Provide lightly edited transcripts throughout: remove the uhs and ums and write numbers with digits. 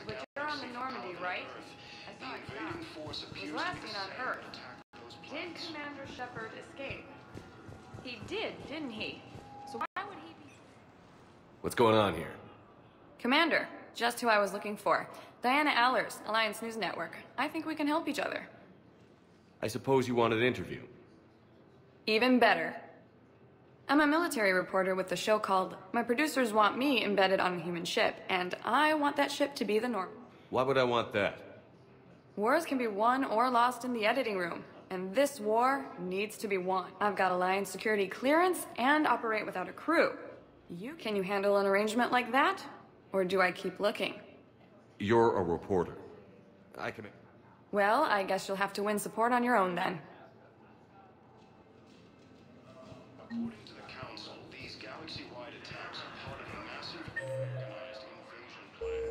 But you're on the Normandy, right? I saw it stop. It was last seen on Earth. Did Commander Shepard escape? He did, didn't he? So why would he be... What's going on here? Commander, just who I was looking for. Diana Allers, Alliance News Network. I think we can help each other. I suppose you want an interview. Even better. I'm a military reporter with the show called My Producers Want Me Embedded on a Human Ship, and I want that ship to be the norm. Why would I want that? Wars can be won or lost in the editing room, and this war needs to be won. I've got Alliance security clearance and operate without a crew. Can you handle an arrangement like that? Or do I keep looking? You're a reporter. I can... Well, I guess you'll have to win support on your own then. According to the Council, these galaxy-wide attacks are part of a massive, organized invasion plan.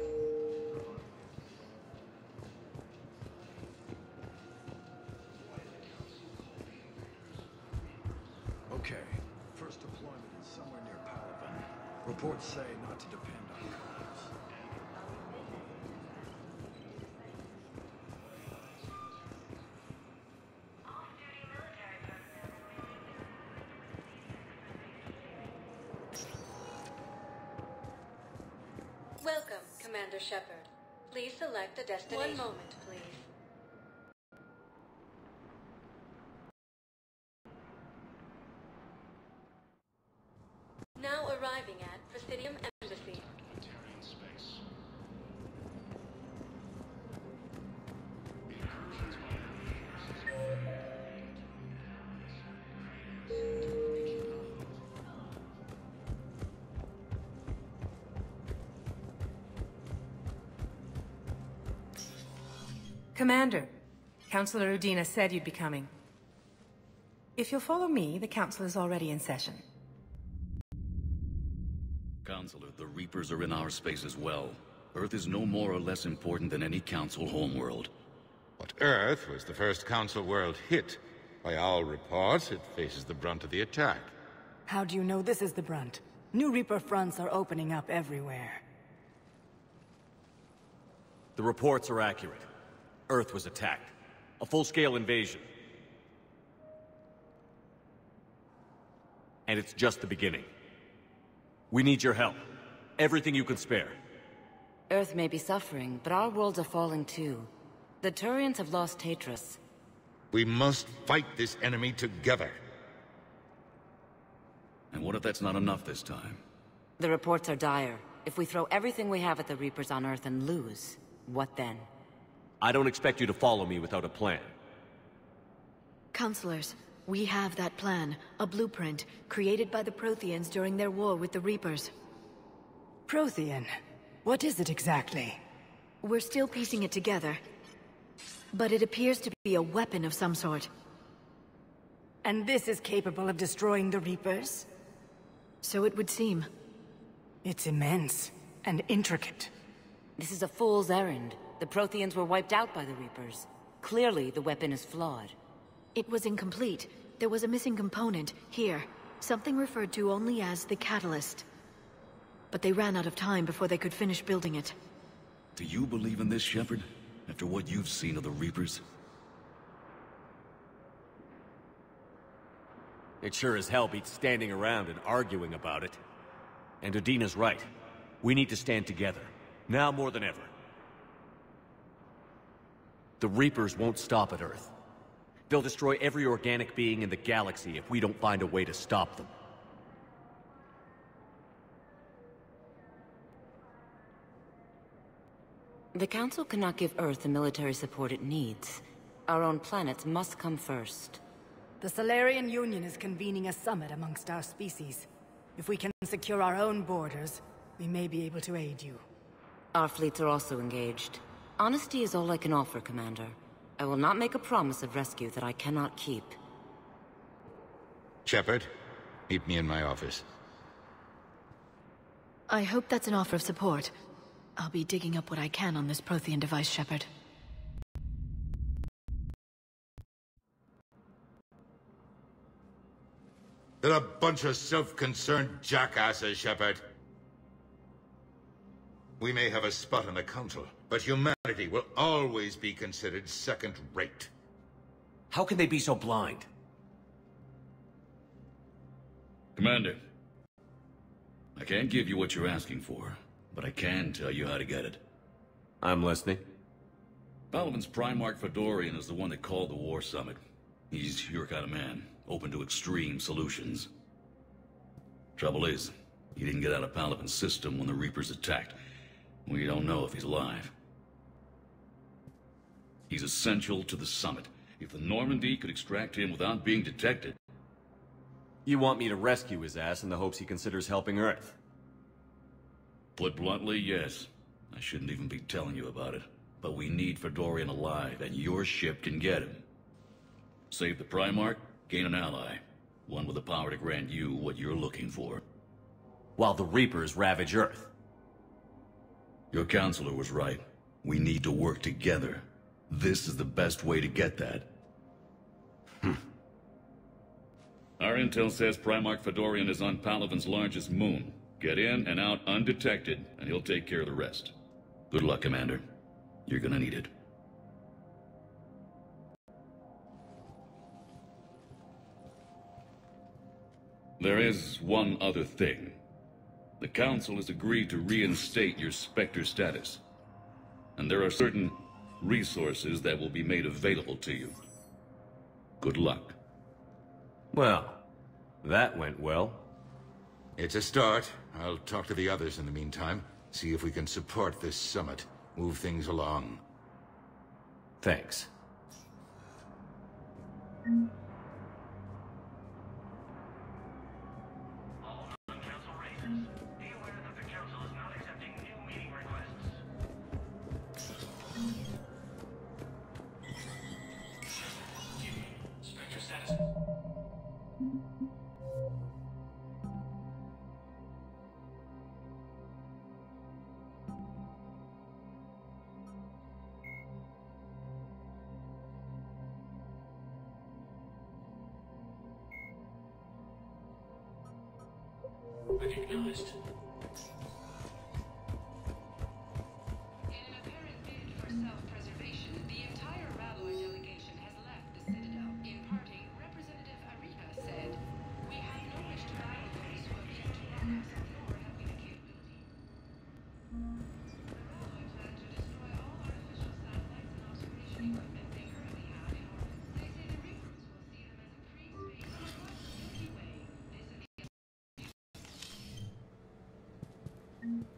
Okay. First deployment is somewhere near Palaven. Reports say not to depend on comms. Welcome, Commander Shepard. Please select a destination. 1 moment, please. Now arriving at Presidium Embassy. Commander, Councilor Udina said you'd be coming. If you'll follow me, the Council is already in session. Counselor, the Reapers are in our space as well. Earth is no more or less important than any Council homeworld. But Earth was the first Council world hit. By all reports, it faces the brunt of the attack. How do you know this is the brunt? New Reaper fronts are opening up everywhere. The reports are accurate. Earth was attacked. A full-scale invasion. And it's just the beginning. We need your help. Everything you can spare. Earth may be suffering, but our worlds are falling too. The Turians have lost Tatris. We must fight this enemy together. And what if that's not enough this time? The reports are dire. If we throw everything we have at the Reapers on Earth and lose, what then? I don't expect you to follow me without a plan. Counselors, we have that plan, a blueprint, created by the Protheans during their war with the Reapers. Prothean? What is it exactly? We're still piecing it together, but it appears to be a weapon of some sort. And this is capable of destroying the Reapers? So it would seem. It's immense and intricate. This is a fool's errand. The Protheans were wiped out by the Reapers. Clearly, the weapon is flawed. It was incomplete. There was a missing component, here. Something referred to only as the Catalyst. But they ran out of time before they could finish building it. Do you believe in this, Shepard? After what you've seen of the Reapers? It sure as hell beats standing around and arguing about it. And Udina's right. We need to stand together. Now more than ever. The Reapers won't stop at Earth. They'll destroy every organic being in the galaxy if we don't find a way to stop them. The Council cannot give Earth the military support it needs. Our own planets must come first. The Salarian Union is convening a summit amongst our species. If we can secure our own borders, we may be able to aid you. Our fleets are also engaged. Honesty is all I can offer, Commander. I will not make a promise of rescue that I cannot keep. Shepard, meet me in my office. I hope that's an offer of support. I'll be digging up what I can on this Prothean device, Shepard. They're a bunch of self-concerned jackasses, Shepard. We may have a spot on the Council, but humanity will always be considered second-rate. How can they be so blind? Commander, I can't give you what you're asking for, but I can tell you how to get it. I'm listening. Palaven's Primarch Fedorian is the one that called the War Summit. He's your kind of man, open to extreme solutions. Trouble is, he didn't get out of Palaven's system when the Reapers attacked. We don't know if he's alive. He's essential to the summit. If the Normandy could extract him without being detected... You want me to rescue his ass in the hopes he considers helping Earth? Put bluntly, yes. I shouldn't even be telling you about it. But we need Fedorian alive, and your ship can get him. Save the Primarch, gain an ally. One with the power to grant you what you're looking for. While the Reapers ravage Earth. Your counselor was right. We need to work together. This is the best way to get that. Our intel says Primarch Fedorian is on Palaven's largest moon. Get in and out undetected, and he'll take care of the rest. Good luck, Commander. You're gonna need it. There is one other thing. The Council has agreed to reinstate your Spectre status. And there are certain resources that will be made available to you. Good luck. Well, that went well. It's a start. I'll talk to the others in the meantime. See if we can support this summit. Move things along. Thanks. Recognized. In an apparent bid for self-preservation, the entire Ralloy delegation has left the Citadel. In parting, Representative Arena said, "We have no wish to battle those who have yet to wrong us, nor have we the capability." The Ralloy plan to destroy all artificial satellites and observation equipment they currently have in orbit. They say the Reapers will see them as a free space across the Milky Way. This and the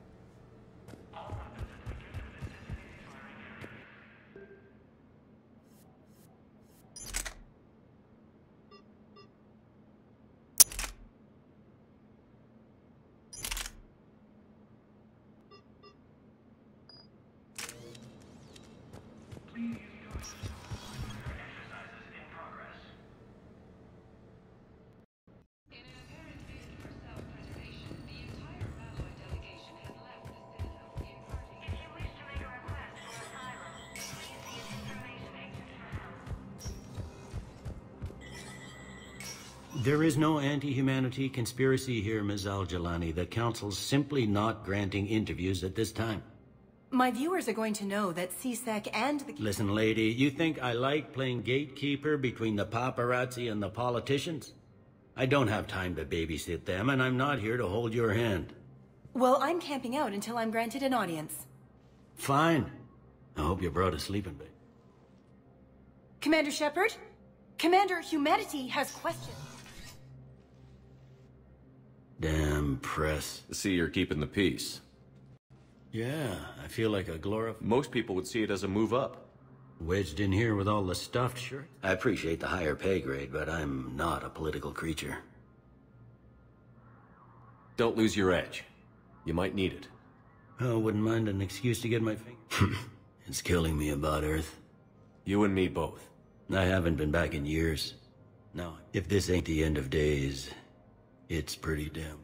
There is no anti-humanity conspiracy here, Ms. Al-Jalani. The Council's simply not granting interviews at this time. My viewers are going to know that CSEC and the... Listen, lady, you think I like playing gatekeeper between the paparazzi and the politicians? I don't have time to babysit them, and I'm not here to hold your hand. Well, I'm camping out until I'm granted an audience. Fine. I hope you brought a sleeping bag. Commander Shepard? Commander, humanity has questions. Damn press. See, you're keeping the peace. Yeah, I feel like a glorified... Most people would see it as a move up. Wedged in here with all the stuffed shirts. I appreciate the higher pay grade, but I'm not a political creature. Don't lose your edge. You might need it. Oh, wouldn't mind an excuse to get my finger. It's killing me about Earth. You and me both. I haven't been back in years. Now, if this ain't the end of days, it's pretty dim.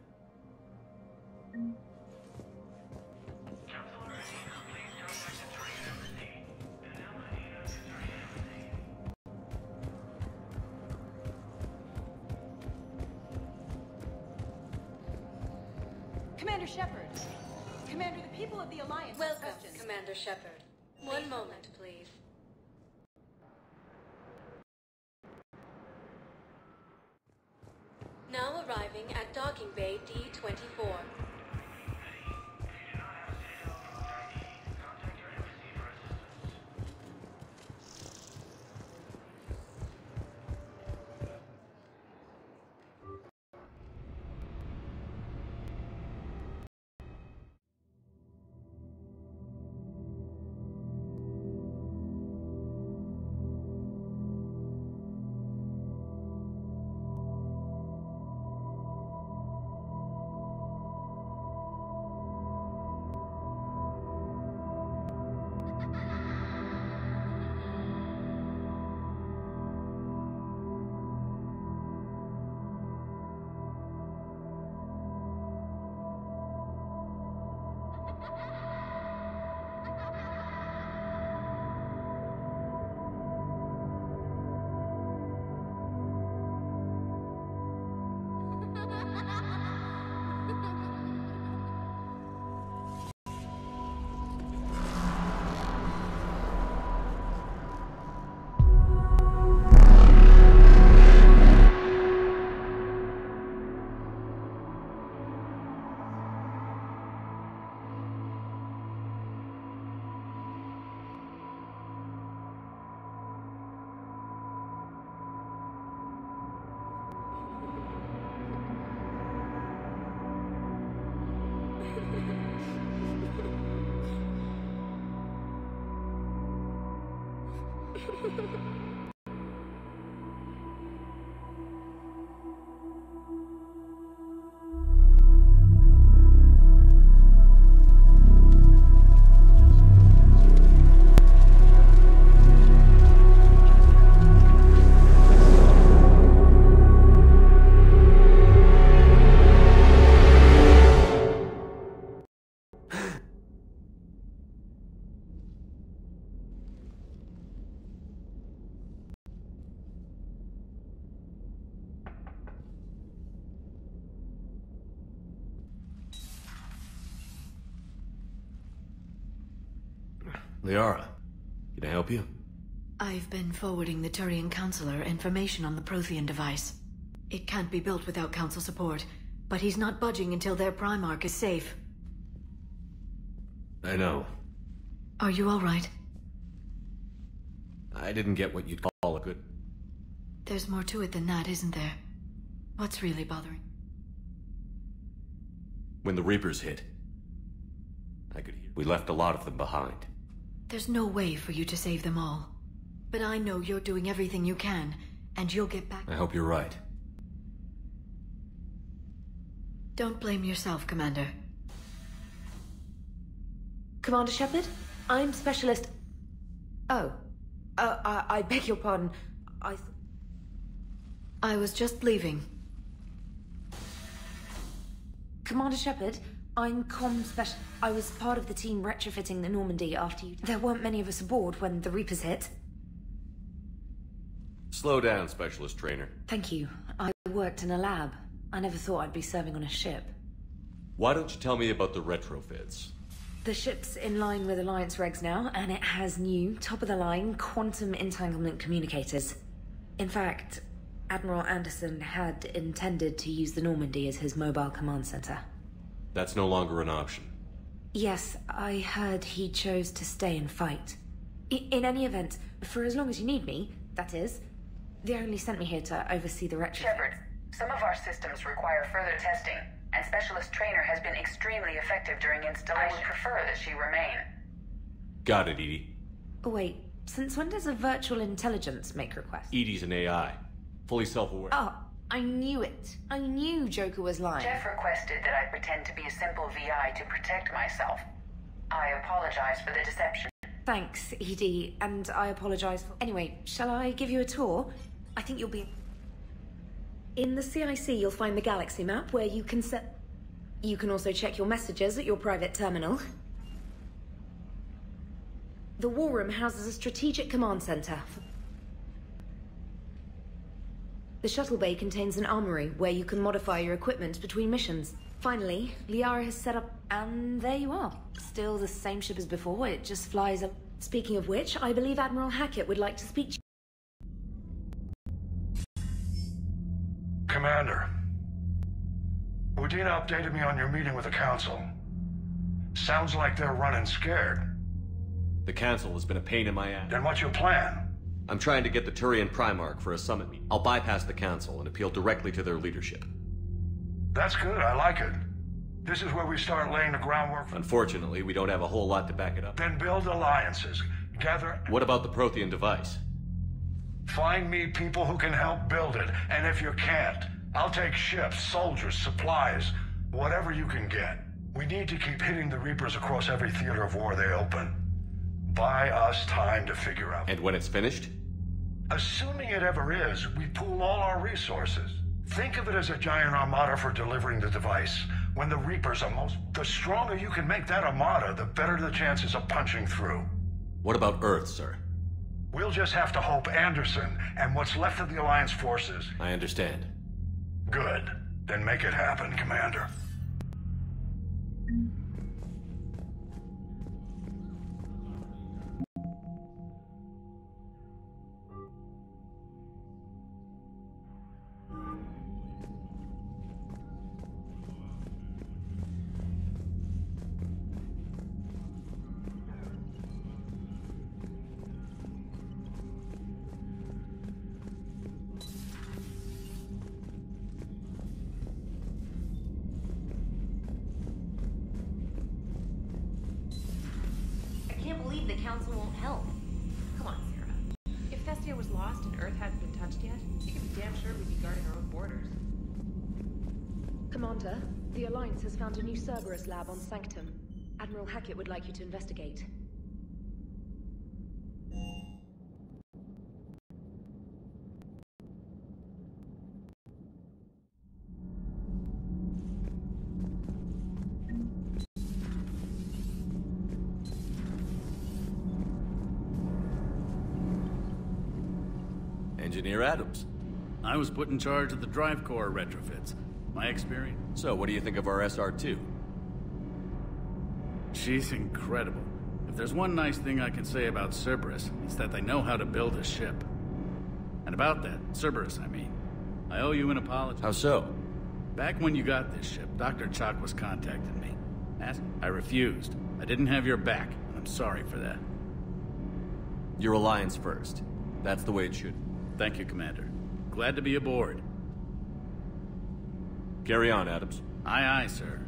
Commander Shepard. Commander, the people of the Alliance have Welcome, questions. Commander Shepard. One moment, please. Now arriving at Docking Bay D-24. Liara, can I help you? I've been forwarding the Turian Counselor information on the Prothean device. It can't be built without Council support, but he's not budging until their Primarch is safe. I know. Are you all right? I didn't get what you'd call a good... There's more to it than that, isn't there? What's really bothering? When the Reapers hit, I could hear we left a lot of them behind. There's no way for you to save them all. But I know you're doing everything you can, and you'll get back. I hope you're right. Don't blame yourself, Commander. Commander Shepard? I'm Specialist... Oh. I beg your pardon. I was just leaving. Commander Shepard, I'm Special... I was part of the team retrofitting the Normandy after you... There weren't many of us aboard when the Reapers hit. Slow down, Specialist Trainer. Thank you. I worked in a lab. I never thought I'd be serving on a ship. Why don't you tell me about the retrofits? The ship's in line with Alliance regs now, and it has new, top-of-the-line, quantum entanglement communicators. In fact, Admiral Anderson had intended to use the Normandy as his mobile command center. That's no longer an option. Yes, I heard he chose to stay and fight. In any event, for as long as you need me, that is, they only sent me here to oversee the retrofit. Shepard, some of our systems require further testing, and Specialist Trainer has been extremely effective during installation. I would prefer that she remain. Got it, EDI. Wait, since when does a virtual intelligence make requests? EDI's an AI. Fully self-aware. Oh, I knew it. I knew Joker was lying. Jeff requested that I pretend to be a simple VI to protect myself. I apologize for the deception. Thanks, EDI, and I apologize for... Anyway, shall I give you a tour? I think you'll be... In the CIC, you'll find the galaxy map where you can set... You can also check your messages at your private terminal. The War Room houses a strategic command center. The shuttle bay contains an armory where you can modify your equipment between missions. Finally, Liara has set up, and there you are. Still the same ship as before, it just flies up. Speaking of which, I believe Admiral Hackett would like to speak to you. Commander, Udina updated me on your meeting with the Council. Sounds like they're running scared. The Council has been a pain in my ass. Then what's your plan? I'm trying to get the Turian Primarch for a summit meeting. I'll bypass the Council and appeal directly to their leadership. That's good, I like it. This is where we start laying the groundwork for... Unfortunately, we don't have a whole lot to back it up. Then build alliances. Gather... What about the Prothean device? Find me people who can help build it, and if you can't, I'll take ships, soldiers, supplies, whatever you can get. We need to keep hitting the Reapers across every theater of war they open. Buy us time to figure out. And when it's finished? Assuming it ever is, we pool all our resources. Think of it as a giant armada for delivering the device. When the Reapers are the stronger you can make that armada, the better the chances of punching through. What about Earth, sir? We'll just have to hope Anderson and what's left of the Alliance forces... I understand. Good. Then make it happen, Commander. The Council won't help. Come on, Sarah. If Thestia was lost and Earth hadn't been touched yet, you can be damn sure we'd be guarding our own borders. Commander, the Alliance has found a new Cerberus lab on Sanctum. Admiral Hackett would like you to investigate. Engineer Adams. I was put in charge of the drive core retrofits. My experience. So, what do you think of our SR2? She's incredible. If there's one nice thing I can say about Cerberus, it's that they know how to build a ship. And about that, Cerberus, I mean, I owe you an apology. How so? Back when you got this ship, Dr. Chalk was contacting me. I refused. I didn't have your back, and I'm sorry for that. Your Alliance first. That's the way it should. Thank you, Commander. Glad to be aboard. Carry on, Adams. Aye, aye, sir.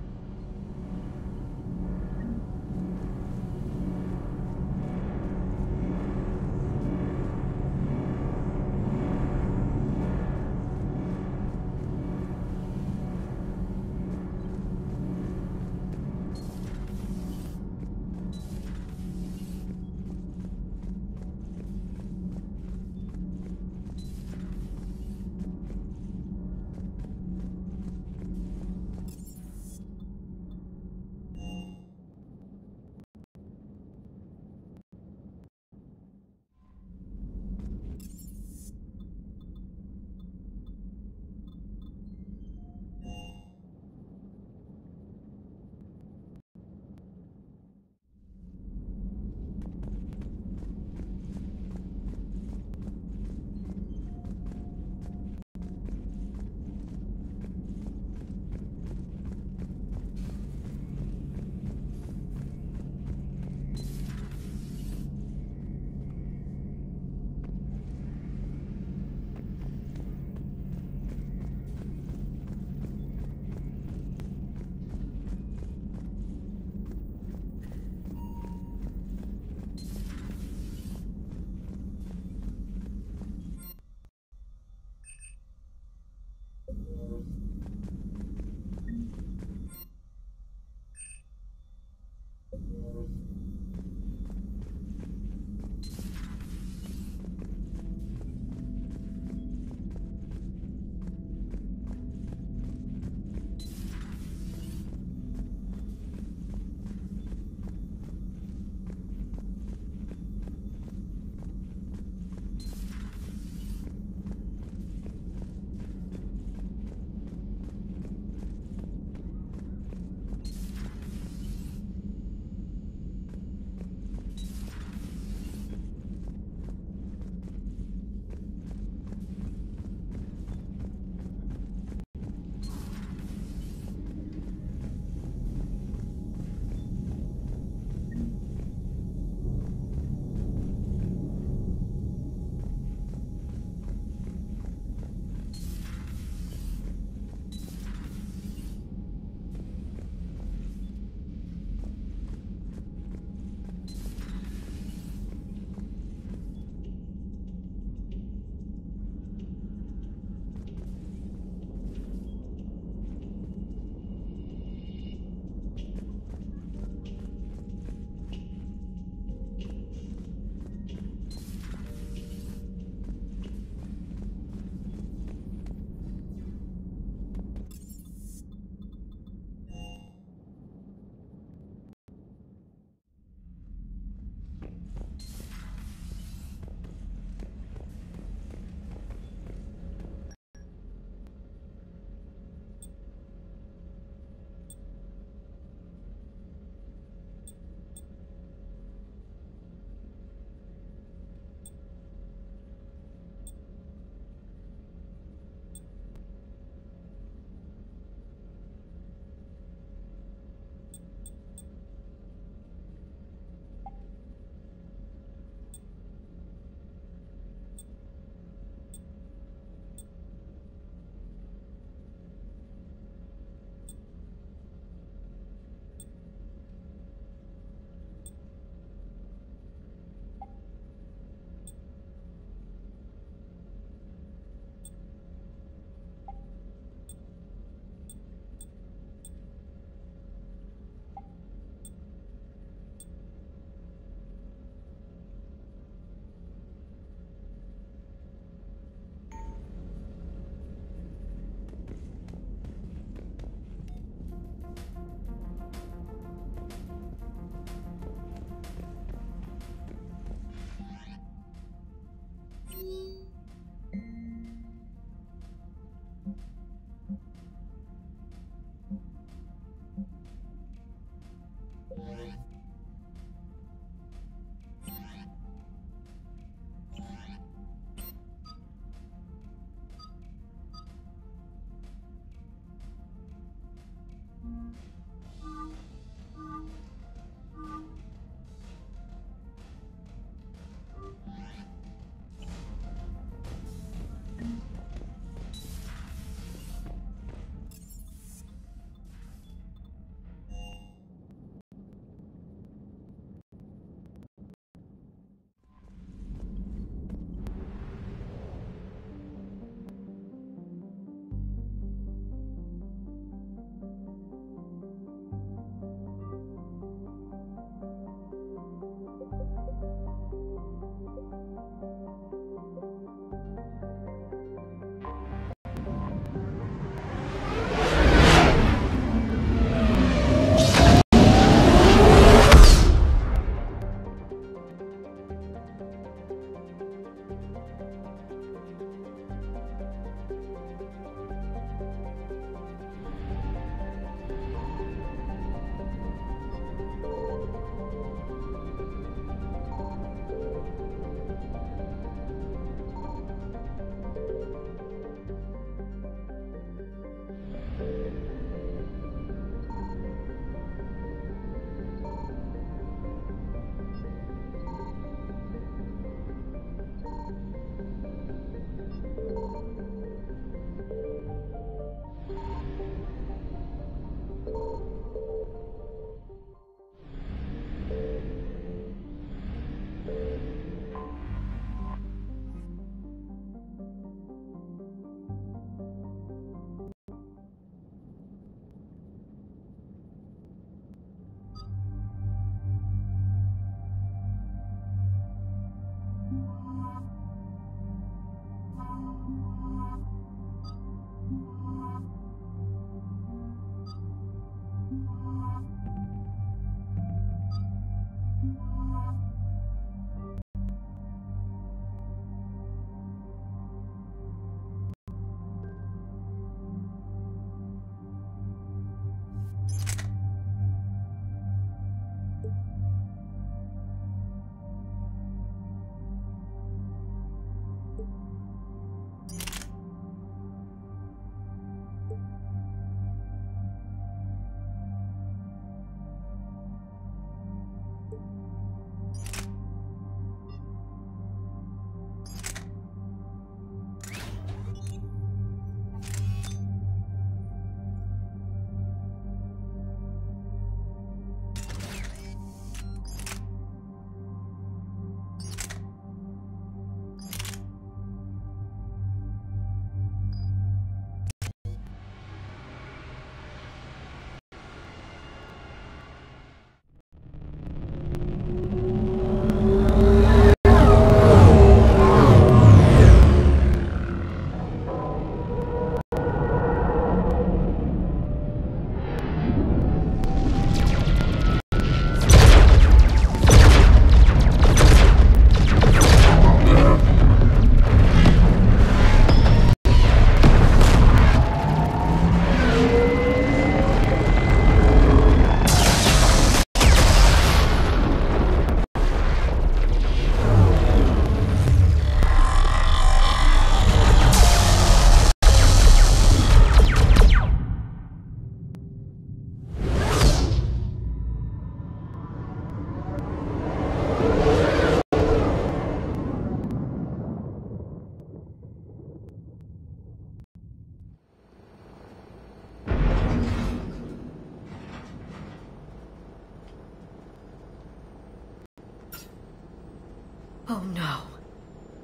Oh no.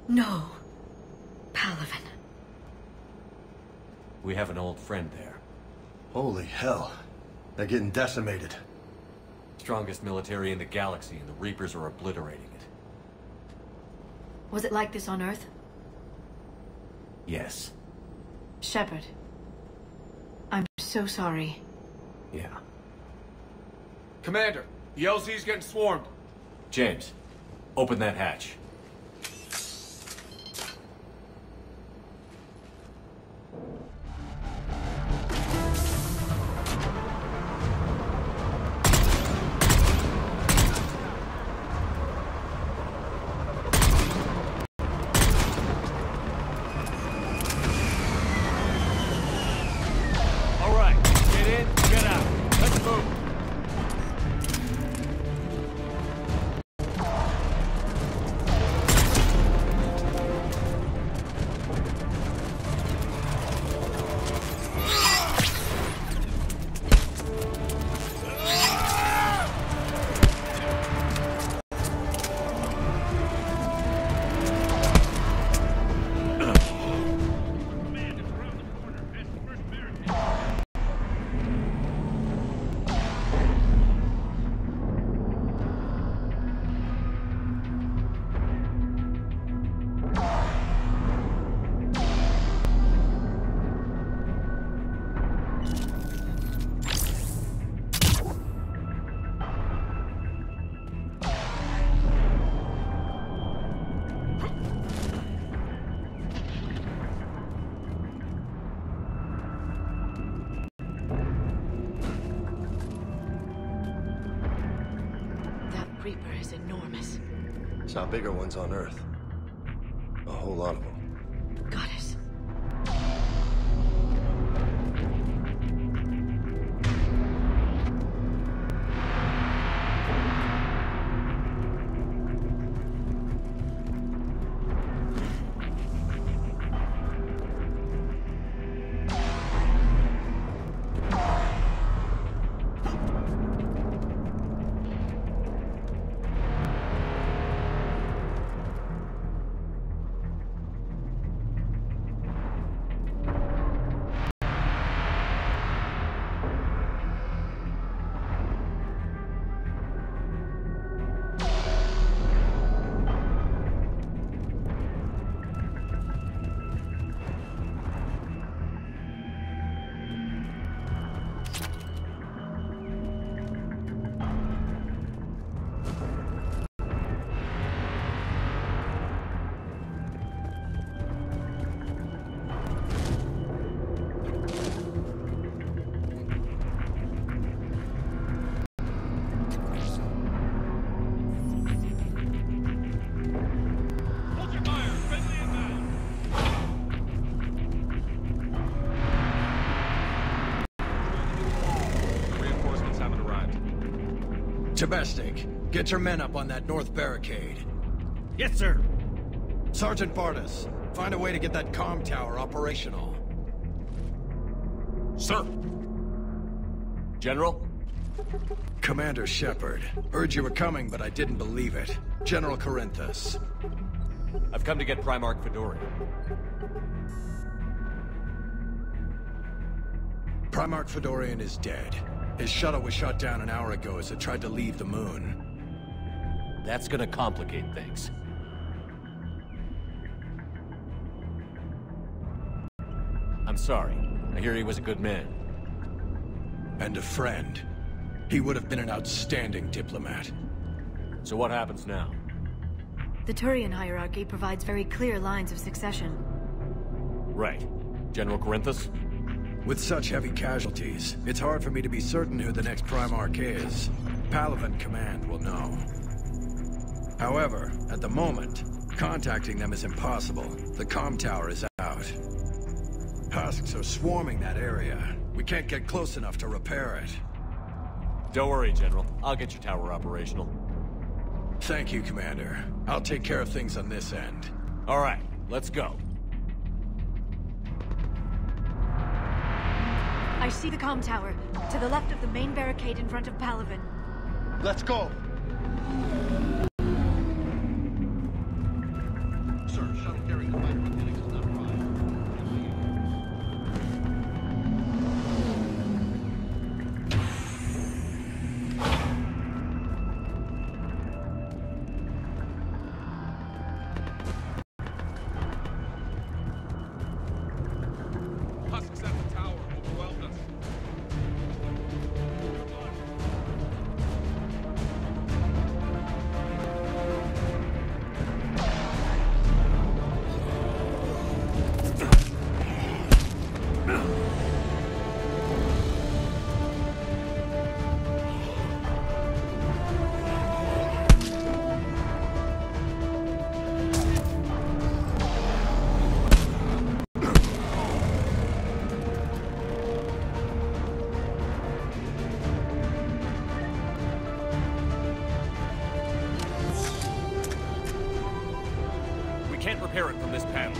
No. Palaven. We have an old friend there. Holy hell. They're getting decimated. Strongest military in the galaxy, and the Reapers are obliterating it. Was it like this on Earth? Yes. Shepard. I'm so sorry. Yeah. Commander, the LZ's getting swarmed. James, open that hatch. Reaper is enormous. Saw bigger ones on Earth. A whole lot of them. Goddess. Tabestic, get your men up on that north barricade. Yes, sir. Sergeant Bardas, find a way to get that comm tower operational. Sir. General? Commander Shepard. Heard you were coming, but I didn't believe it. General Corinthus. I've come to get Primarch Fedorian. Primarch Fedorian is dead. His shuttle was shot down an hour ago as it tried to leave the moon. That's gonna complicate things. I'm sorry. I hear he was a good man. And a friend. He would have been an outstanding diplomat. So what happens now? The Turian hierarchy provides very clear lines of succession. Right. General Corinthus? With such heavy casualties, it's hard for me to be certain who the next Primarch is. Palaven Command will know. However, at the moment, contacting them is impossible. The comm tower is out. Husks are swarming that area. We can't get close enough to repair it. Don't worry, General. I'll get your tower operational. Thank you, Commander. I'll take care of things on this end. All right, let's go. I see the comm tower, to the left of the main barricade in front of Palaven. Let's go! repair it from this panel.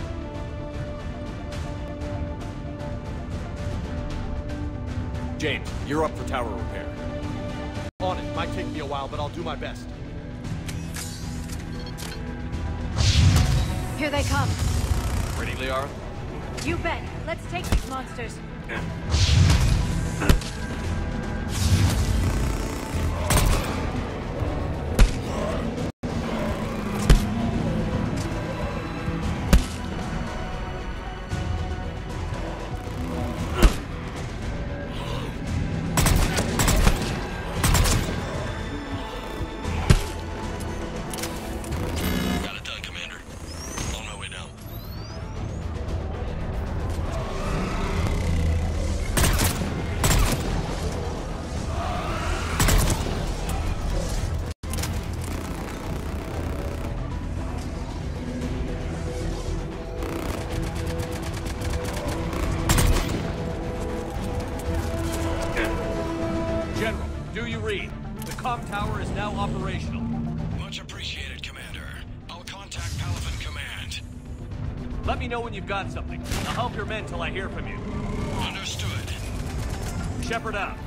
James, you're up for tower repair. On it. Might take me a while, but I'll do my best. Here they come. Ready, Liara? You bet. Let's take these monsters. Got it done, Commander. On my way now. General, do you read? The comm tower is now operational. Much appreciated, Commander. I'll contact Palaven Command. Let me know when you've got something. I'll help your men till I hear from you. Understood. Shepard out.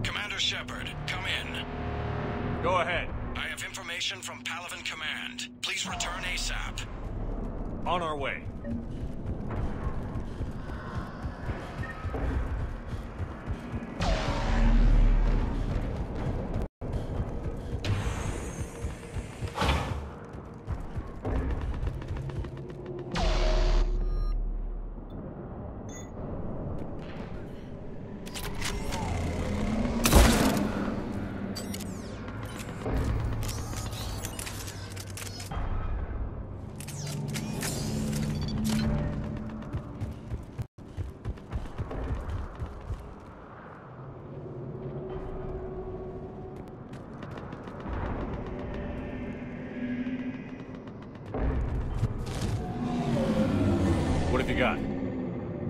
Commander Shepard, come in. Go ahead. I have information from Palaven Command. Please return ASAP. On our way. What have you got?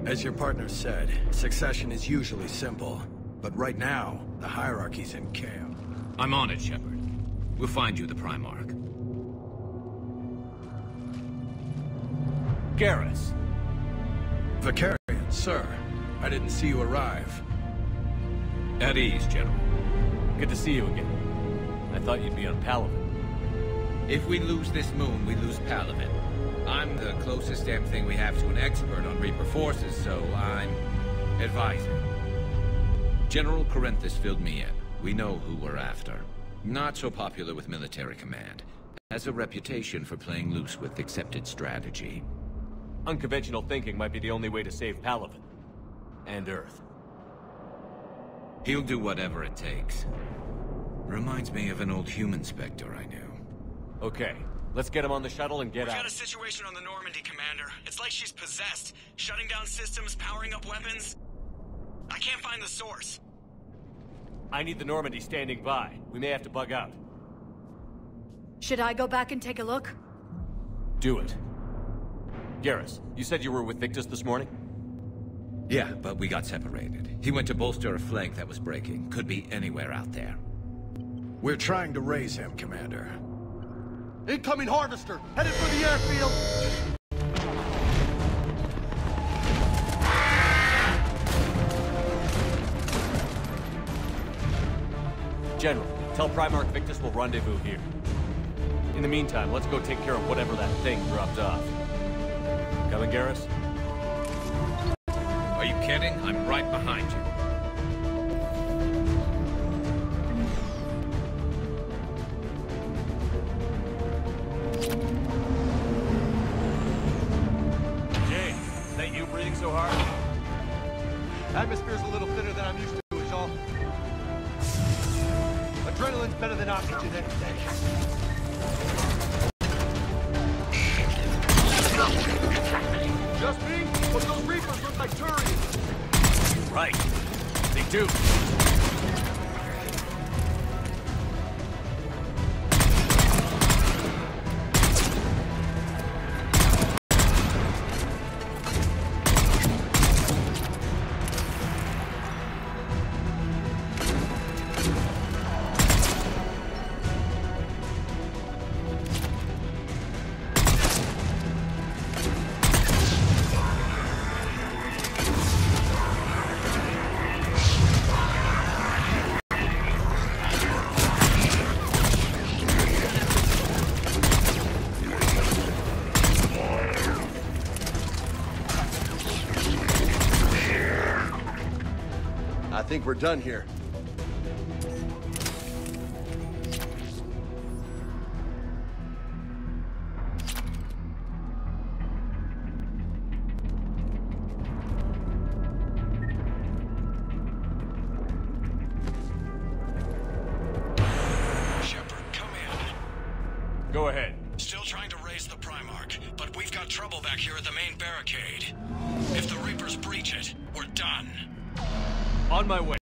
As your partner said, succession is usually simple. But right now, the hierarchy's in chaos. I'm on it, Shepard. We'll find you the Primarch. Garrus. Vakarian, sir. I didn't see you arrive. At ease, General. Good to see you again. I thought you'd be on Palaven. If we lose this moon, we lose Palaven. I'm the closest damn thing we have to an expert on Reaper forces, so I'm advising. General Corinthus filled me in. We know who we're after. Not so popular with military command. Has a reputation for playing loose with accepted strategy. Unconventional thinking might be the only way to save Palaven. And Earth. He'll do whatever it takes. Reminds me of an old human Spectre I knew. Okay, let's get him on the shuttle and get We've out. got a situation on the Normandy, Commander. It's like she's possessed. Shutting down systems, powering up weapons. I can't find the source. I need the Normandy standing by. We may have to bug out. Should I go back and take a look? Do it. Garrus, you said you were with Victus this morning? Yeah, but we got separated. He went to bolster a flank that was breaking. Could be anywhere out there. We're trying to raise him, Commander. Incoming Harvester! Headed for the airfield! General, tell Primarch Victus we'll rendezvous here. In the meantime, let's go take care of whatever that thing dropped off. Coming, Garrus? Are you kidding? I'm right behind you. Jay, is that you breathing so hard? Atmosphere's a little thinner than I'm used to, is all. Adrenaline better than oxygen any day. Just me? But those Reapers look like Turians. Right. They do. I think we're done here. Shepard, come in. Go ahead. Still trying to raise the Primarch, but we've got trouble back here at the main barricade. If the Reapers breach it, we're done. On my way.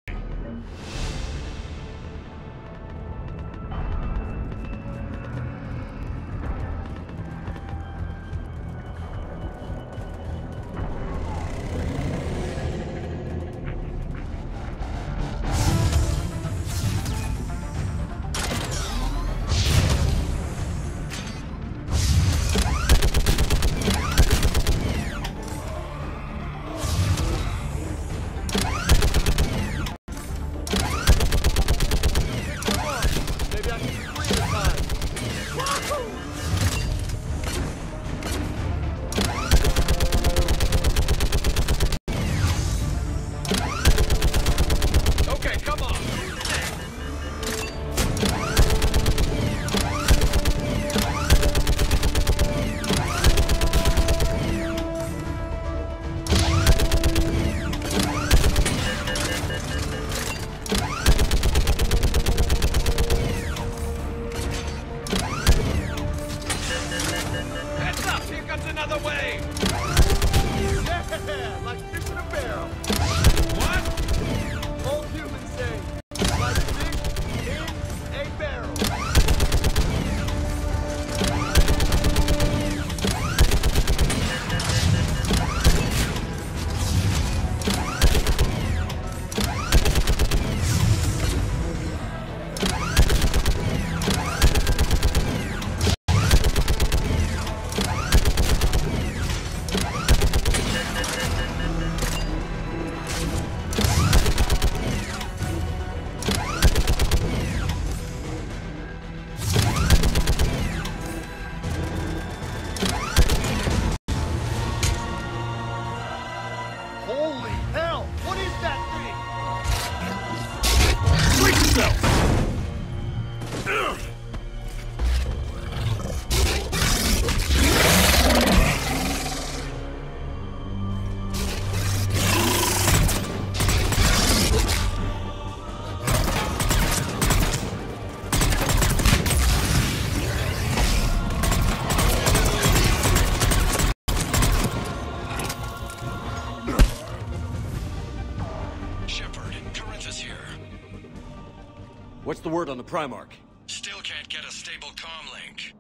What's the word on the Primarch? Still can't get a stable comm link.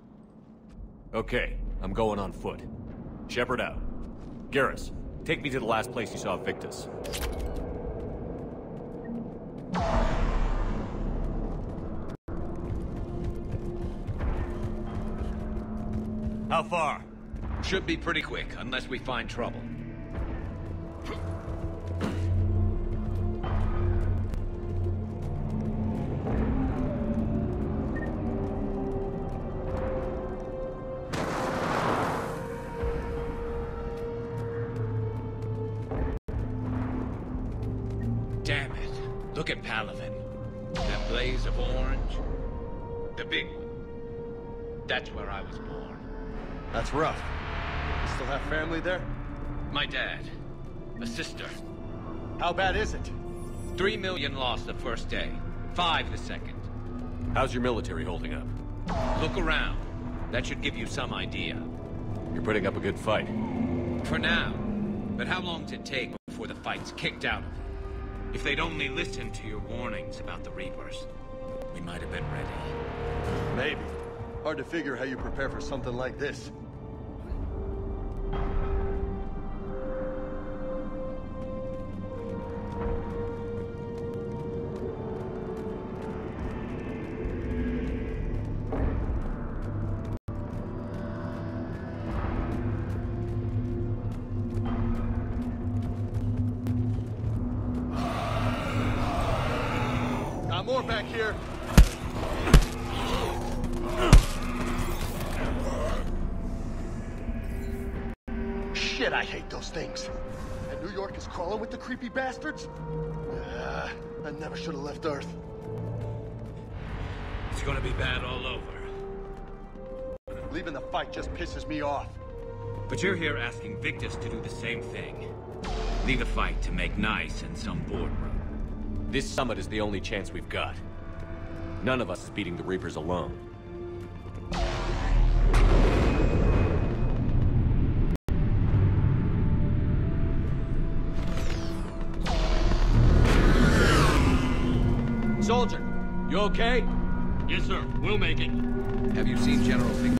Okay, I'm going on foot. Shepard out. Garrus, take me to the last place you saw Victus. How far? Should be pretty quick, unless we find trouble. Damn it. Look at Palaven. That blaze of orange. The big one. That's where I was born. That's rough. You still have family there? My dad. A sister. How bad is it? 3 million lost the first day. 5 the second. How's your military holding up? Look around. That should give you some idea. You're putting up a good fight. For now. But how long does it take before the fight's kicked out of them? If they'd only listened to your warnings about the Reapers, we might have been ready. Maybe. Hard to figure how you prepare for something like this. Got more back here. Shit, I hate those things. And New York is crawling with the creepy bastards? I never should have left Earth. It's gonna be bad all over. Leaving the fight just pisses me off. But you're here asking Victus to do the same thing. Leave the fight to make nice in some boardroom. This summit is the only chance we've got. None of us is beating the Reapers alone. Soldier, you okay? Yes, sir. We'll make it. Have you seen General Victus?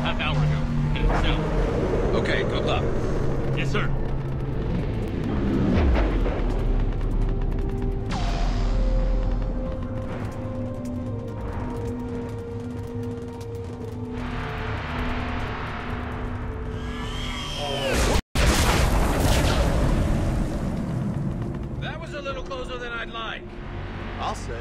Half hour ago. Headed south. Okay, good luck. Yes, sir. That was a little closer than I'd like. I'll say.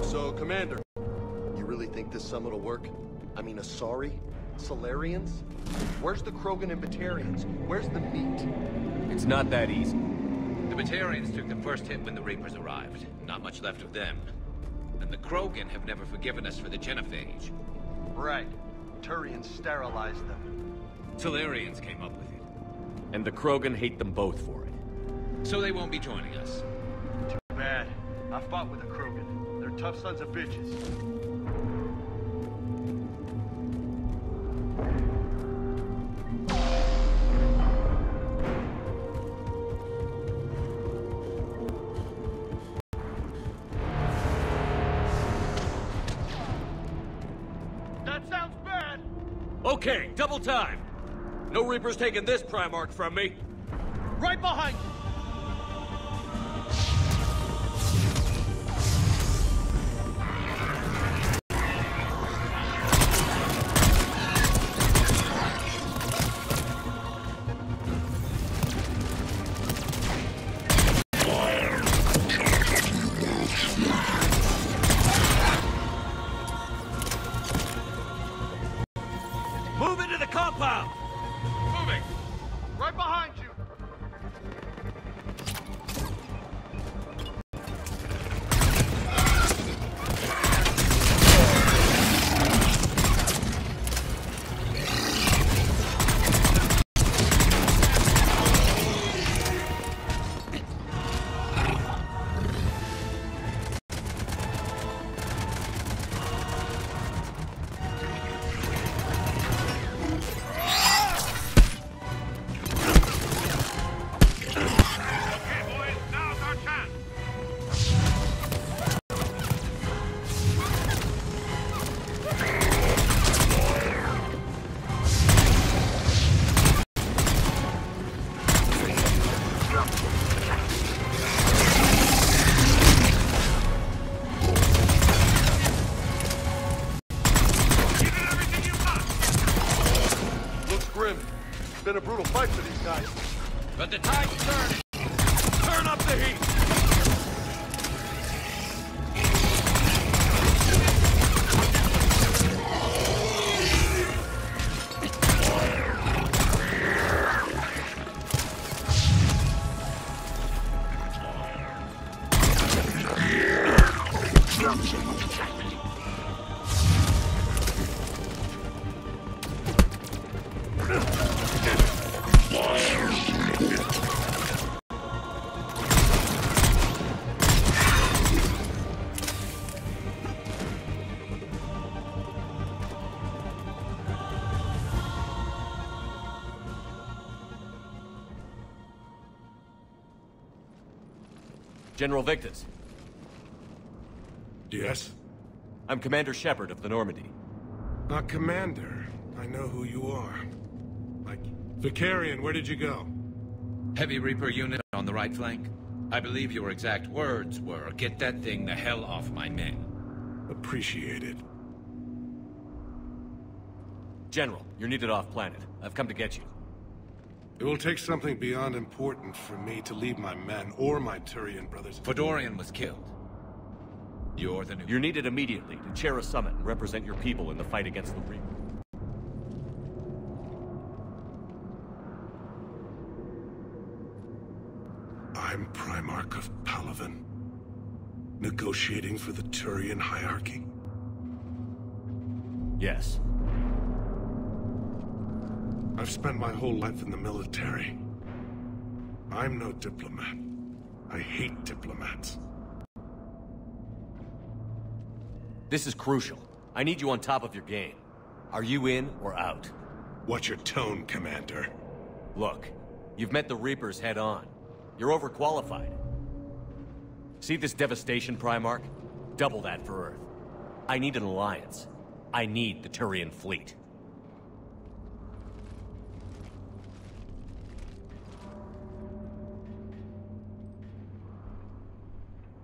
So, Commander, you really think this summit will work? I mean, Asari? Solarians? Where's the Krogan and Batarians? Where's the meat? It's not that easy. The Batarians took the first hit when the Reapers arrived. Not much left of them. And the Krogan have never forgiven us for the Genophage. Right. Turians sterilized them. Solarians came up with it. And the Krogan hate them both for it. So they won't be joining us. Too bad. I fought with the Krogan. They're tough sons of bitches. That sounds bad! Okay, double time! No Reapers taking this Primarch from me! Right behind you! Move into the compound! Moving! Right behind you! It's been a brutal fight for these guys. But the tide's turning. Turn up the heat! General Victus. Yes? I'm Commander Shepard of the Normandy. Commander. I know who you are. Vicarian, where did you go? Heavy Reaper unit on the right flank. I believe your exact words were, "Get that thing the hell off my men." Appreciated. General, you're needed off-planet. I've come to get you. It will take something beyond important for me to leave my men or my Turian brothers. Fedorian was killed. You're the new... You're needed immediately to chair a summit and represent your people in the fight against the Reaper. I'm Primarch of Palaven. Negotiating for the Turian hierarchy? Yes. I've spent my whole life in the military. I'm no diplomat. I hate diplomats. This is crucial. I need you on top of your game. Are you in or out? Watch your tone, Commander. Look, you've met the Reapers head-on. You're overqualified. See this devastation, Primarch? Double that for Earth. I need an alliance. I need the Turian fleet.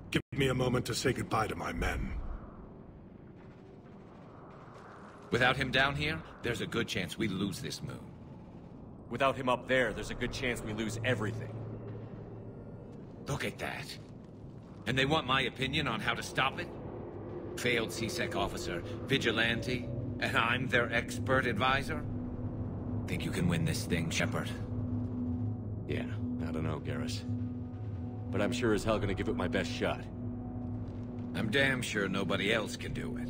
Give me a moment to say goodbye to my men. Without him down here, there's a good chance we lose this moon. Without him up there's a good chance we lose everything. Look at that. And they want my opinion on how to stop it? Failed C-Sec officer, vigilante, and I'm their expert advisor? Think you can win this thing, Shepard? Yeah, I don't know, Garrus. But I'm sure as hell gonna give it my best shot. I'm damn sure nobody else can do it.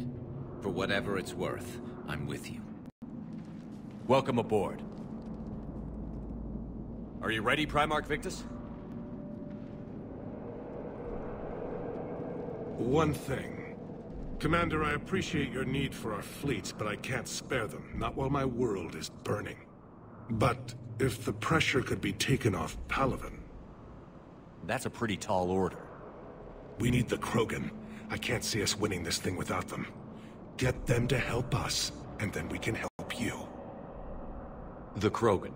For whatever it's worth, I'm with you. Welcome aboard. Are you ready, Primarch Victus? One thing. Commander, I appreciate your need for our fleets, but I can't spare them, not while my world is burning. But if the pressure could be taken off Palaven... That's a pretty tall order. We need the Krogan. I can't see us winning this thing without them. Get them to help us, and then we can help you. The Krogan.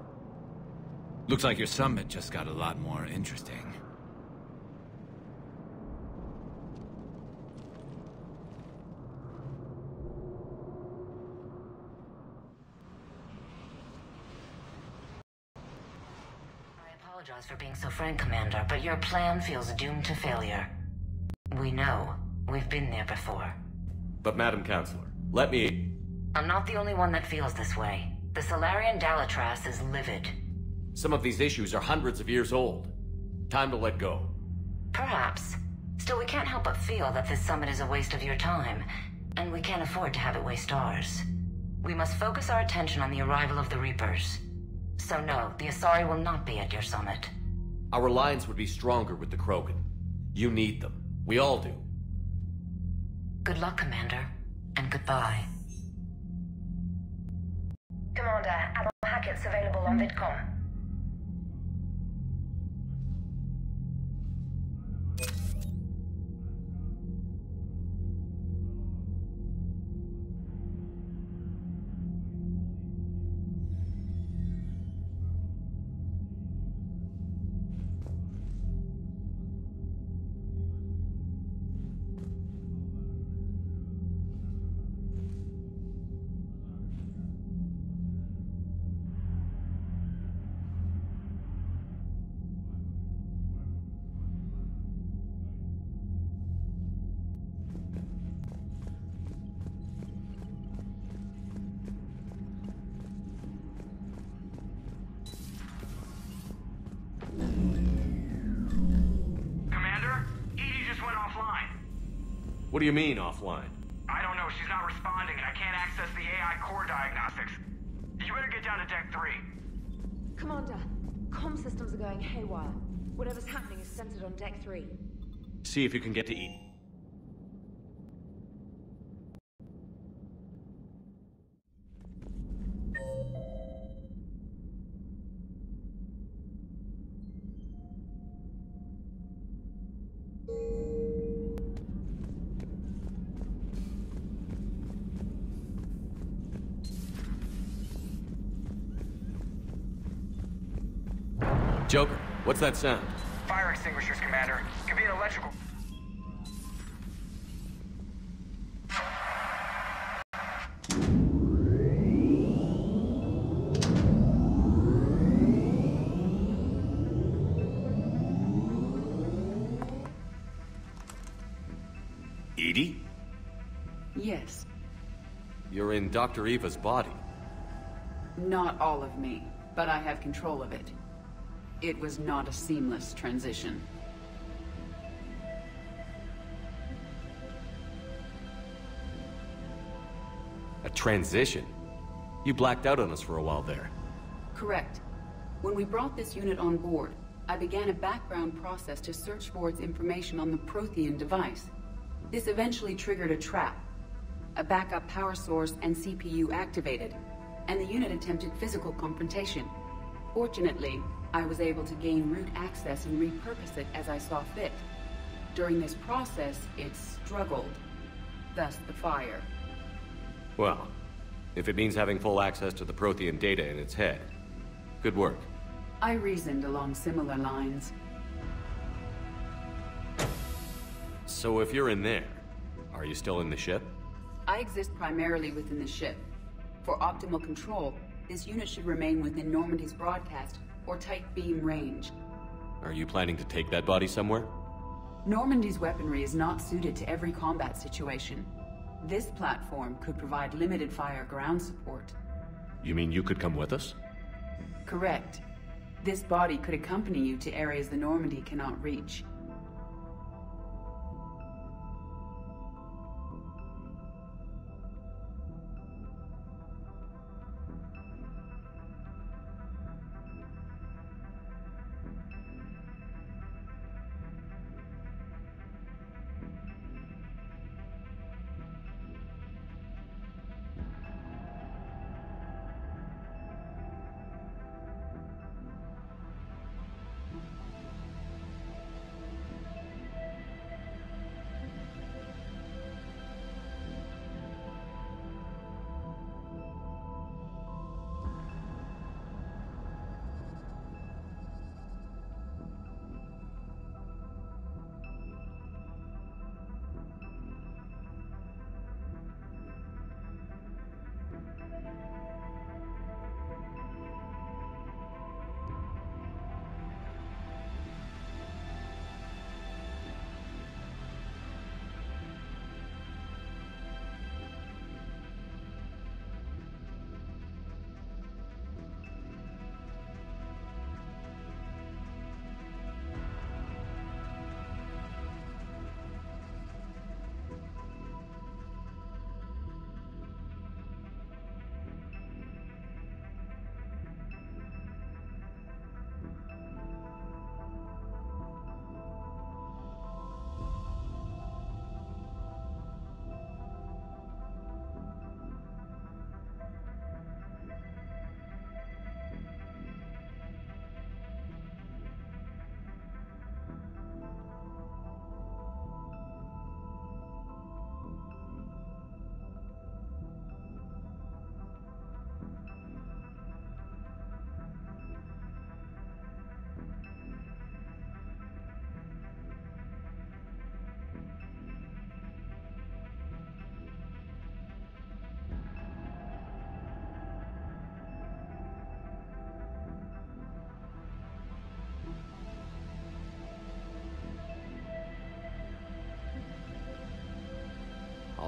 Looks like your summit just got a lot more interesting. I apologize for being so frank, Commander, but your plan feels doomed to failure. We know. We've been there before. But Madam Counselor, let me... I'm not the only one that feels this way. The Solarian Dalitras is livid. Some of these issues are hundreds of years old. Time to let go. Perhaps. Still, we can't help but feel that this summit is a waste of your time, and we can't afford to have it waste ours. We must focus our attention on the arrival of the Reapers. So no, the Asari will not be at your summit. Our alliance would be stronger with the Krogan. You need them. We all do. Good luck, Commander, and goodbye. Commander, Admiral Hackett's available on VidCom. What do you mean, offline? I don't know. She's not responding, and I can't access the AI core diagnostics. You better get down to Deck 3. Commander, comm systems are going haywire. Whatever's happening is centered on Deck 3. See if you can get to Eden. Joker, what's that sound? Fire extinguishers, Commander. Could be an electrical... EDI? Yes. You're in Dr. Eva's body. Not all of me, but I have control of it. It was not a seamless transition. A transition? You blacked out on us for a while there. Correct. When we brought this unit on board, I began a background process to search for its information on the Prothean device. This eventually triggered a trap. A backup power source and CPU activated, and the unit attempted physical confrontation. Fortunately, I was able to gain root access and repurpose it as I saw fit. During this process, it struggled. Thus the fire. Well, if it means having full access to the Prothean data in its head, good work. I reasoned along similar lines. So if you're in there, are you still in the ship? I exist primarily within the ship. For optimal control, this unit should remain within Normandy's broadcast or tight beam range. Are you planning to take that body somewhere? Normandy's weaponry is not suited to every combat situation. This platform could provide limited fire ground support. You mean you could come with us? Correct. This body could accompany you to areas the Normandy cannot reach.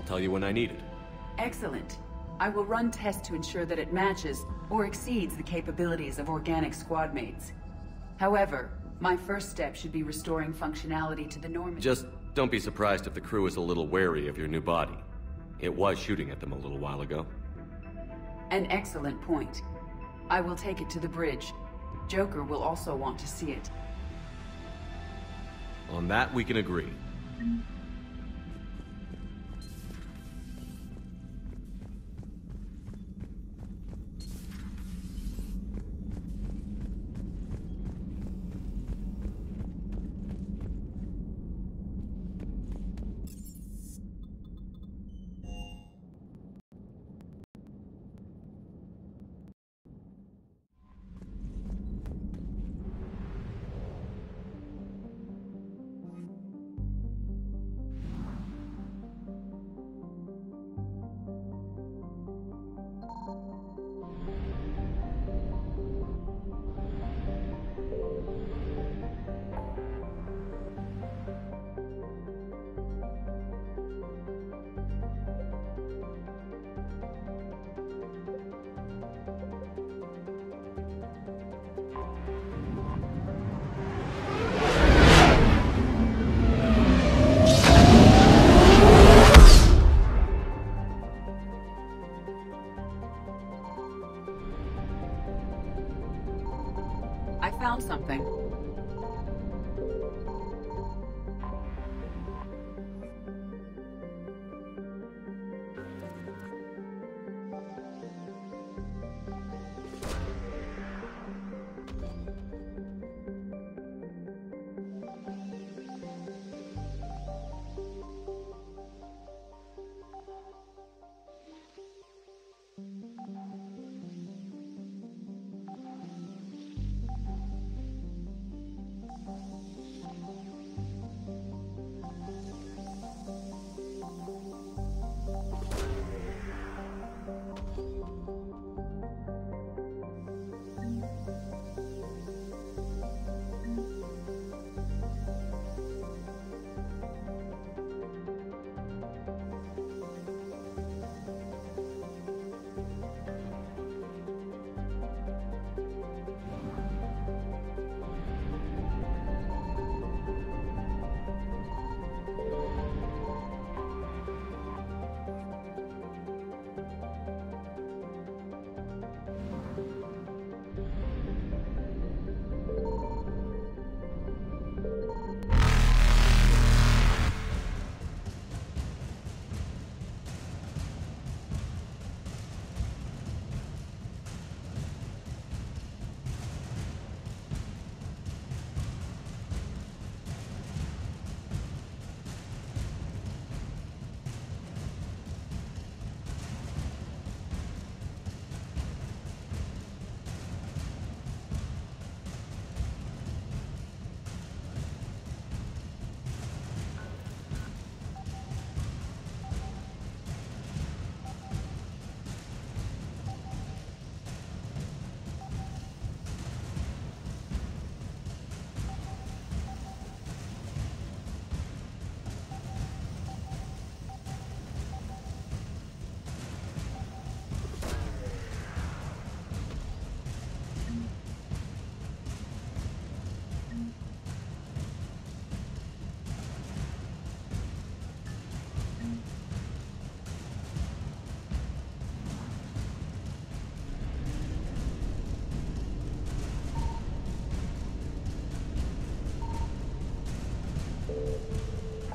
I'll tell you when I need it. Excellent. I will run tests to ensure that it matches or exceeds the capabilities of organic squad mates. However, my first step should be restoring functionality to the Normandy. Just don't be surprised if the crew is a little wary of your new body. It was shooting at them a little while ago. An excellent point. I will take it to the bridge. Joker will also want to see it. On that, we can agree.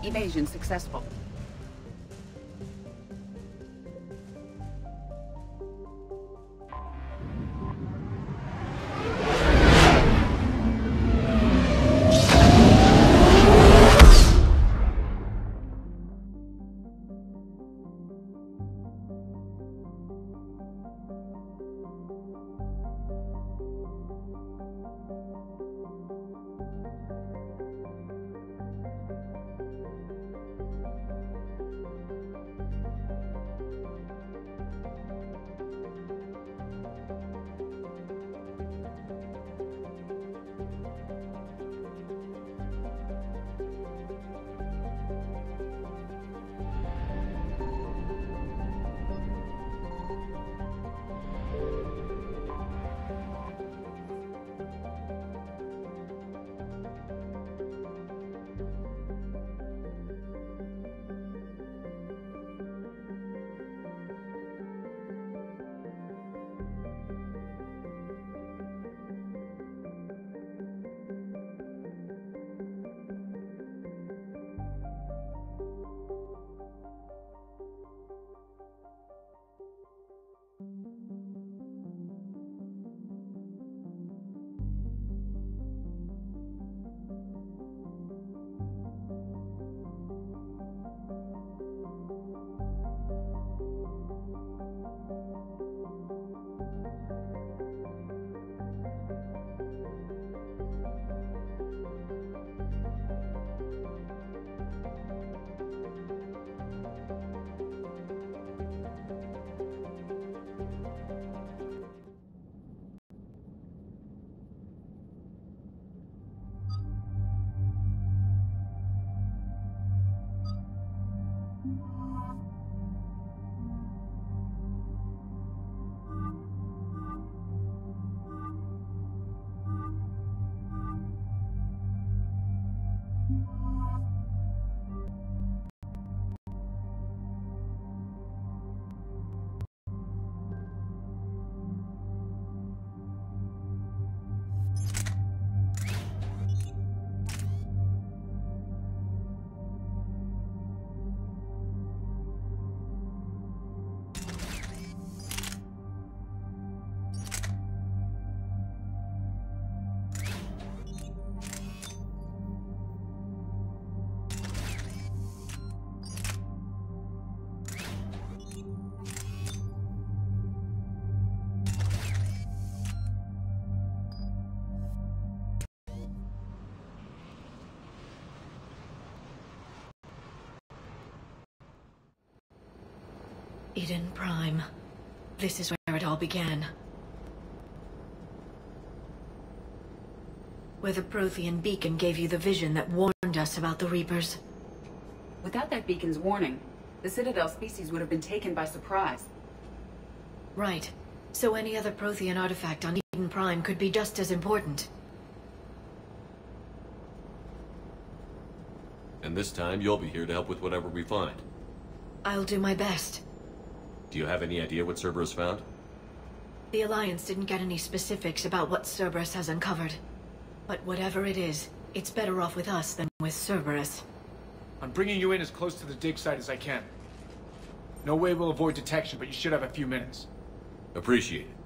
Evasion successful. Eden Prime. This is where it all began. Where the Prothean beacon gave you the vision that warned us about the Reapers. Without that beacon's warning, the Citadel species would have been taken by surprise. Right. So any other Prothean artifact on Eden Prime could be just as important. And this time, you'll be here to help with whatever we find. I'll do my best. Do you have any idea what Cerberus found? The Alliance didn't get any specifics about what Cerberus has uncovered. But whatever it is, it's better off with us than with Cerberus. I'm bringing you in as close to the dig site as I can. No way we'll avoid detection, but you should have a few minutes. Appreciate it.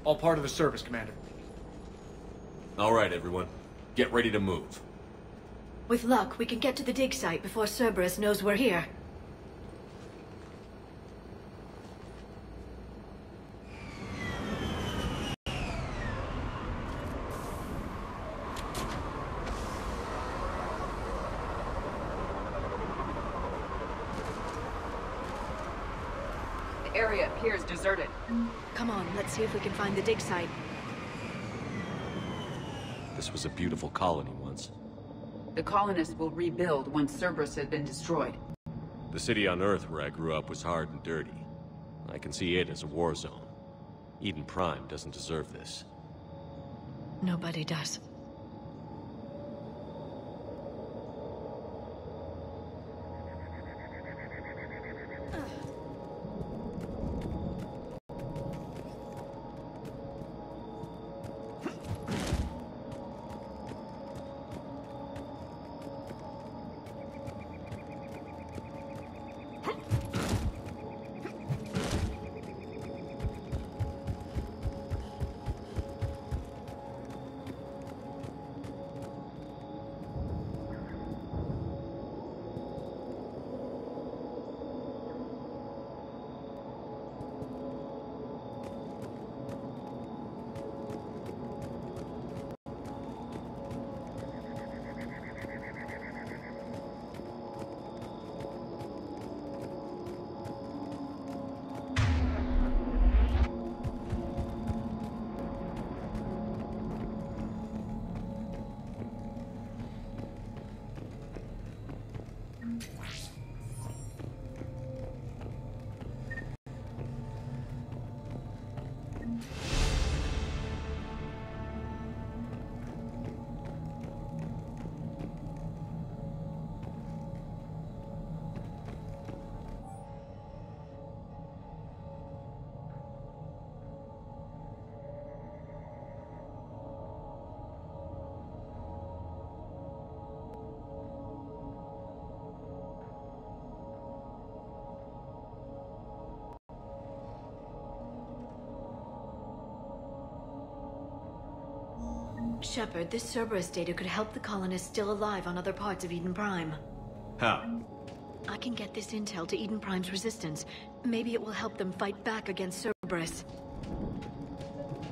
All part of the service, Commander. All right, everyone. Get ready to move. With luck, we can get to the dig site before Cerberus knows we're here. The area appears deserted. Come on, let's see if we can find the dig site. This was a beautiful colony once. The colonists will rebuild once Cerberus had been destroyed. The city on Earth where I grew up was hard and dirty. I can see it as a war zone. Eden Prime doesn't deserve this. Nobody does. Shepard, this Cerberus data could help the colonists still alive on other parts of Eden Prime. How? I can get this intel to Eden Prime's resistance. Maybe it will help them fight back against Cerberus.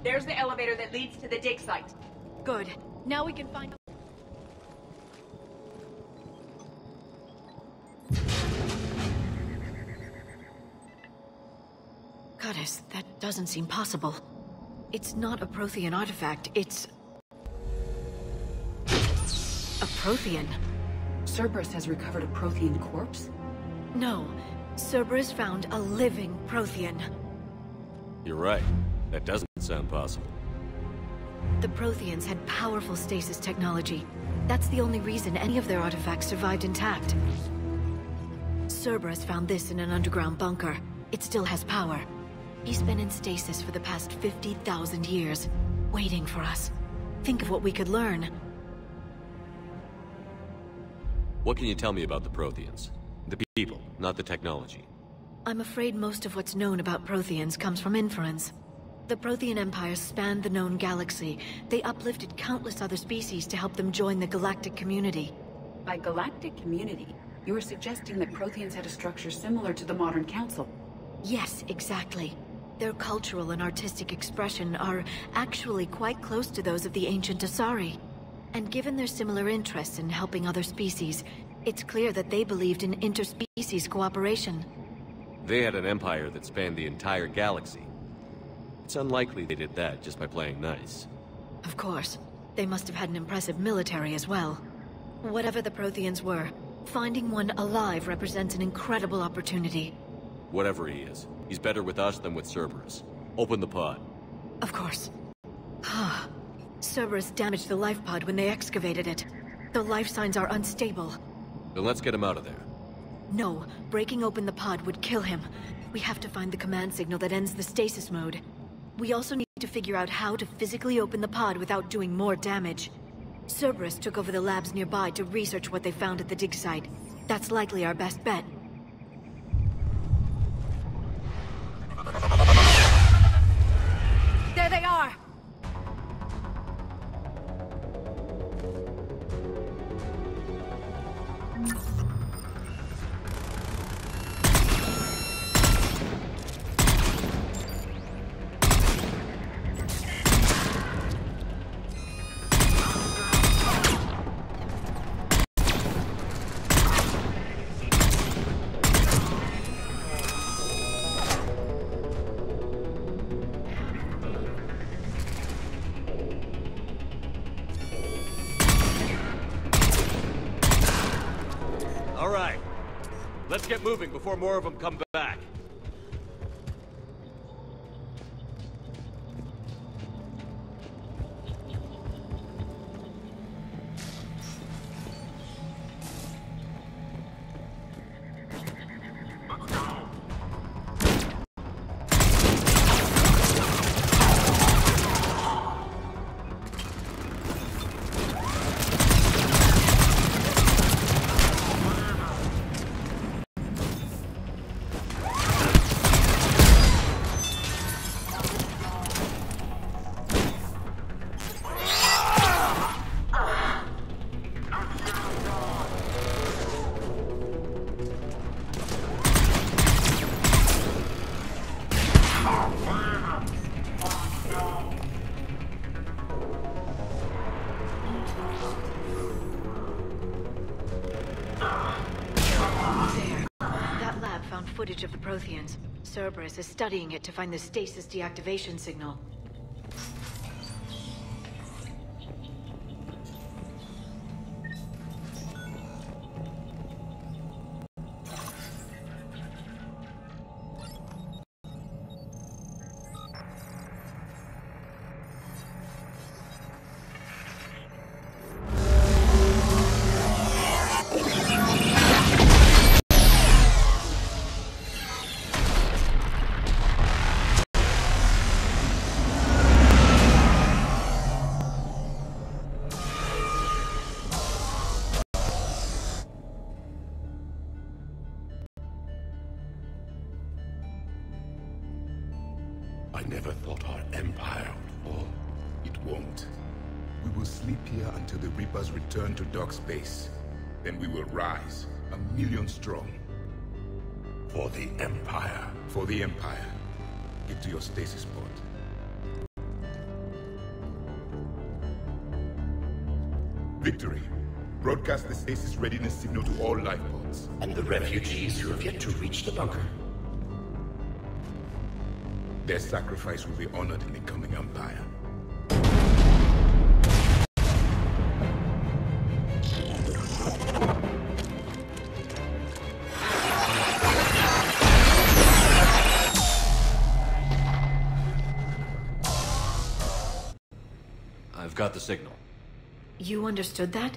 There's the elevator that leads to the dig site. Good. Now we can find... Goddess, that doesn't seem possible. It's not a Prothean artifact, it's... a Prothean. Cerberus has recovered a Prothean corpse? No. Cerberus found a living Prothean. You're right. That doesn't sound possible. The Protheans had powerful stasis technology. That's the only reason any of their artifacts survived intact. Cerberus found this in an underground bunker. It still has power. He's been in stasis for the past 50,000 years, waiting for us. Think of what we could learn. What can you tell me about the Protheans? The people, not the technology. I'm afraid most of what's known about Protheans comes from inference. The Prothean Empire spanned the known galaxy. They uplifted countless other species to help them join the galactic community. By galactic community, you are suggesting that Protheans had a structure similar to the modern Council? Yes, exactly. Their cultural and artistic expression are actually quite close to those of the ancient Asari. And given their similar interests in helping other species, it's clear that they believed in interspecies cooperation. They had an empire that spanned the entire galaxy. It's unlikely they did that just by playing nice. Of course. They must have had an impressive military as well. Whatever the Protheans were, finding one alive represents an incredible opportunity. Whatever he is, he's better with us than with Cerberus. Open the pod. Of course. Cerberus damaged the life pod when they excavated it. The life signs are unstable. Then let's get him out of there. No, breaking open the pod would kill him. We have to find the command signal that ends the stasis mode. We also need to figure out how to physically open the pod without doing more damage. Cerberus took over the labs nearby to research what they found at the dig site. That's likely our best bet. There they are! Let's get moving before more of them come back. Footage of the Protheans. Cerberus is studying it to find the stasis deactivation signal. I never thought our empire would fall. It won't. We will sleep here until the Reapers return to dock space. Then we will rise, 1,000,000 strong. For the Empire. For the Empire. Get to your stasis pod. Victory. Broadcast the stasis readiness signal to all life pods. And the refugees who have yet to reach the bunker. Their sacrifice will be honored in the coming Empire. I've got the signal. You understood that?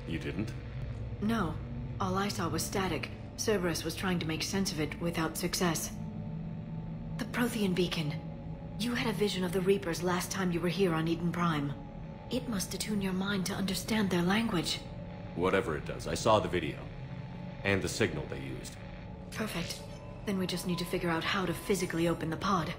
You didn't? No. All I saw was static. Cerberus was trying to make sense of it without success. The Prothean beacon. You had a vision of the Reapers last time you were here on Eden Prime. It must attune your mind to understand their language. Whatever it does, I saw the video. And the signal they used. Perfect. Then we just need to figure out how to physically open the pod.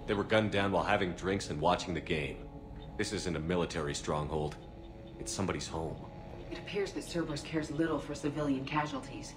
They were gunned down while having drinks and watching the game. This isn't a military stronghold. It's somebody's home. It appears that Cerberus cares little for civilian casualties.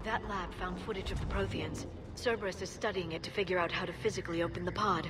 That lab found footage of the Protheans. Cerberus is studying it to figure out how to physically open the pod.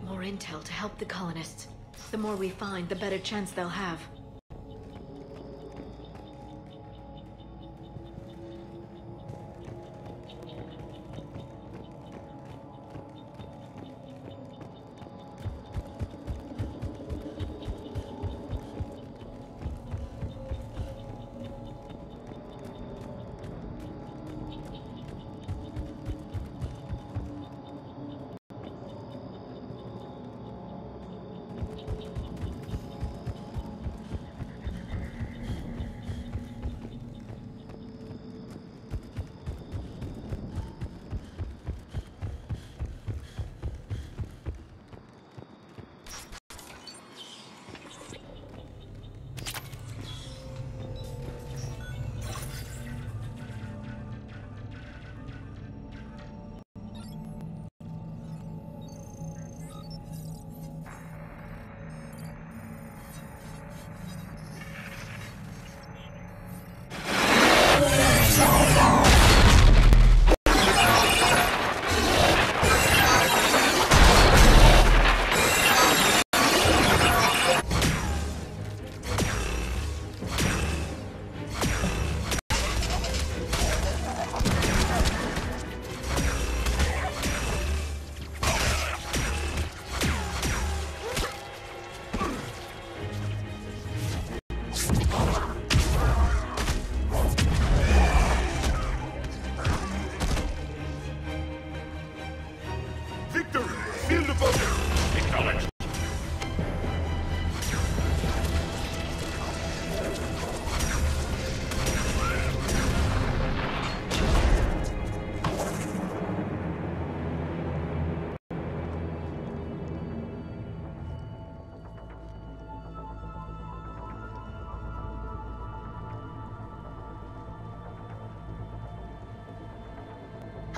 More intel to help the colonists. The more we find, the better chance they'll have.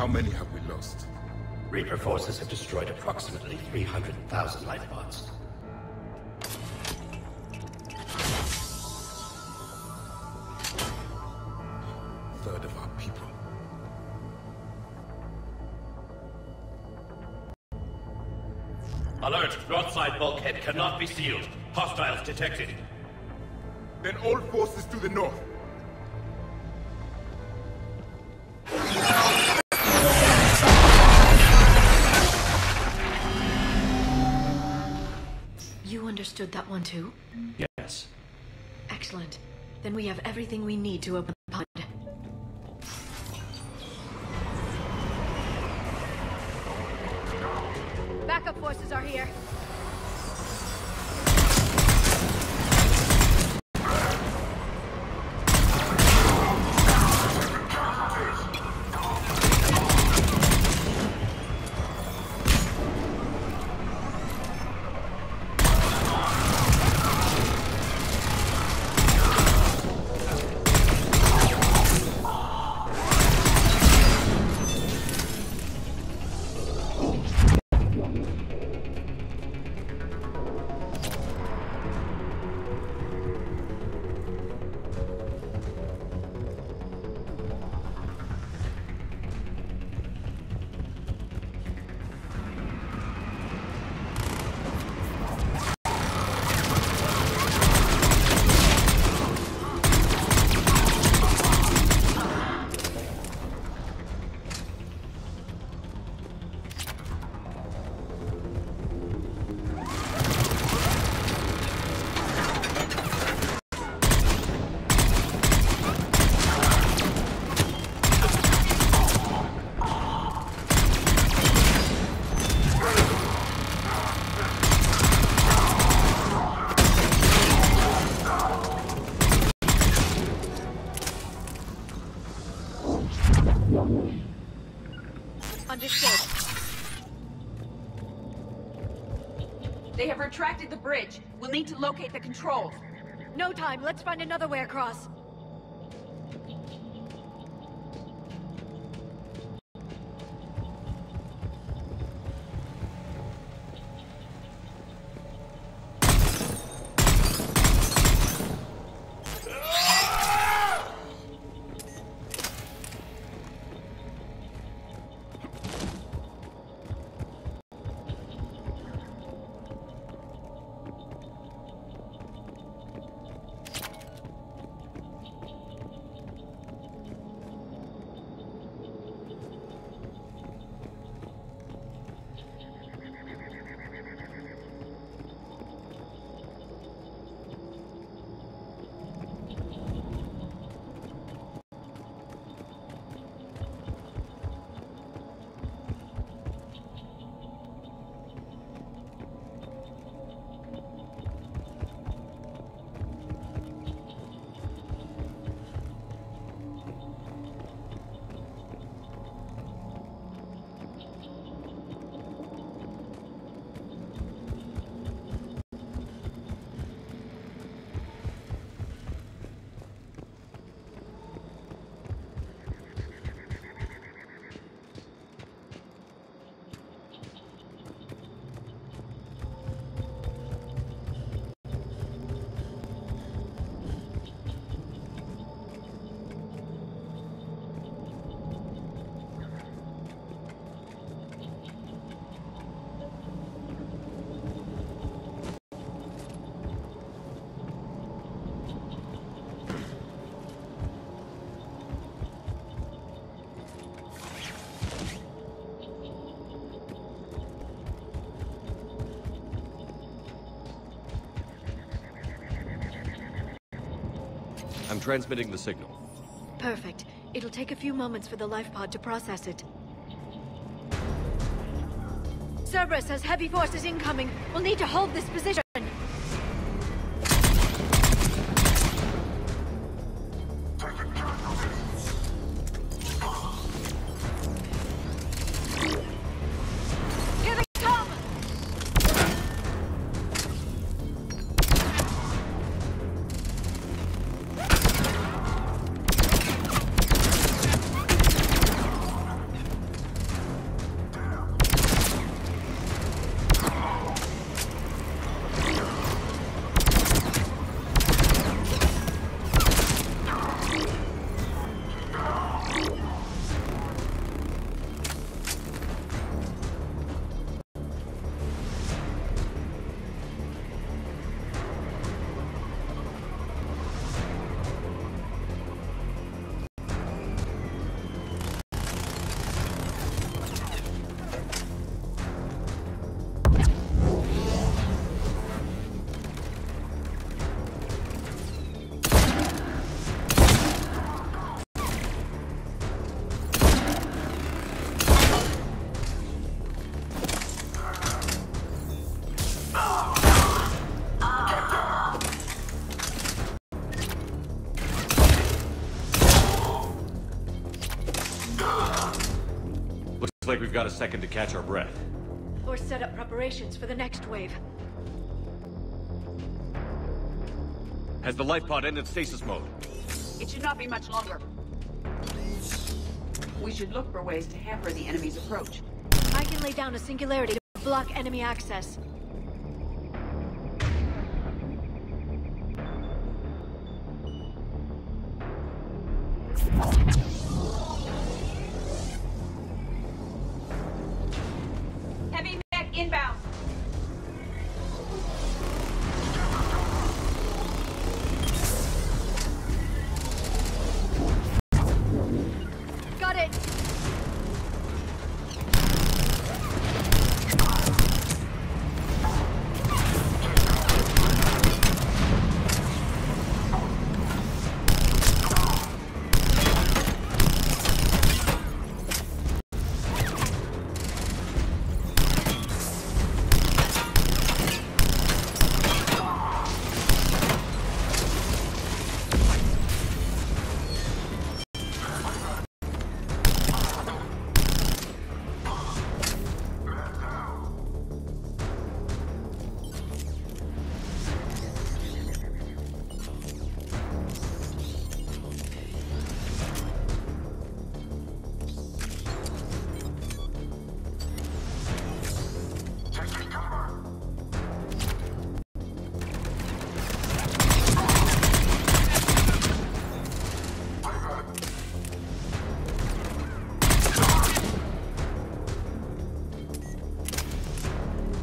How many have we lost? Reaper forces have destroyed approximately 300,000 life pods. Third of our people. Alert! North side bulkhead cannot be sealed. Hostiles detected. Then all forces to the north. You understood that one too? Yes. Excellent. Then we have everything we need to open the pod. Backup forces are here. Understood. They have retracted the bridge. We'll need to locate the controls. No time. Let's find another way across. I'm transmitting the signal. Perfect. It'll take a few moments for the life pod to process it. Cerberus has heavy forces incoming. We'll need to hold this position. Here they come! Looks like we've got a second to catch our breath. Or set up preparations for the next wave. Has the life pod ended stasis mode? It should not be much longer. We should look for ways to hamper the enemy's approach. I can lay down a singularity to block enemy access. Heavy mech inbound. Got it!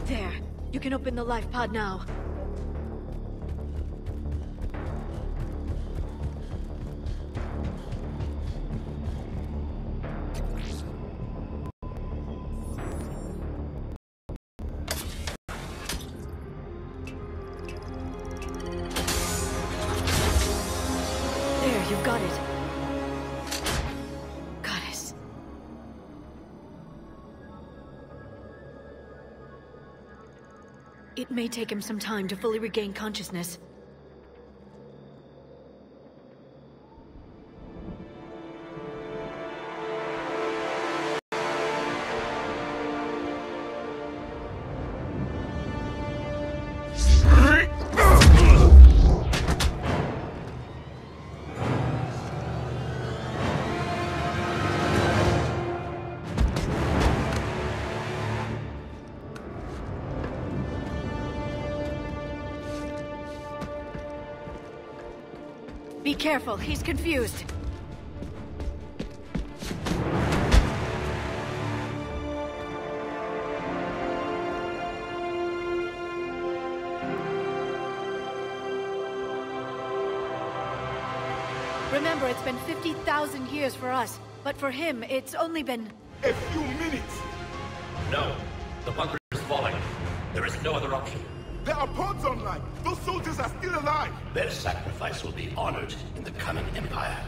There. You can open the life pod now. There, you've got it. Goddess. It may take him some time to fully regain consciousness. Be careful, he's confused. Remember, it's been 50,000 years for us, but for him, it's only been... A few minutes! No. The bunker is falling. There is no other option. There are pods online! Those soldiers are still alive! Their sacrifice will be honored in the coming Empire.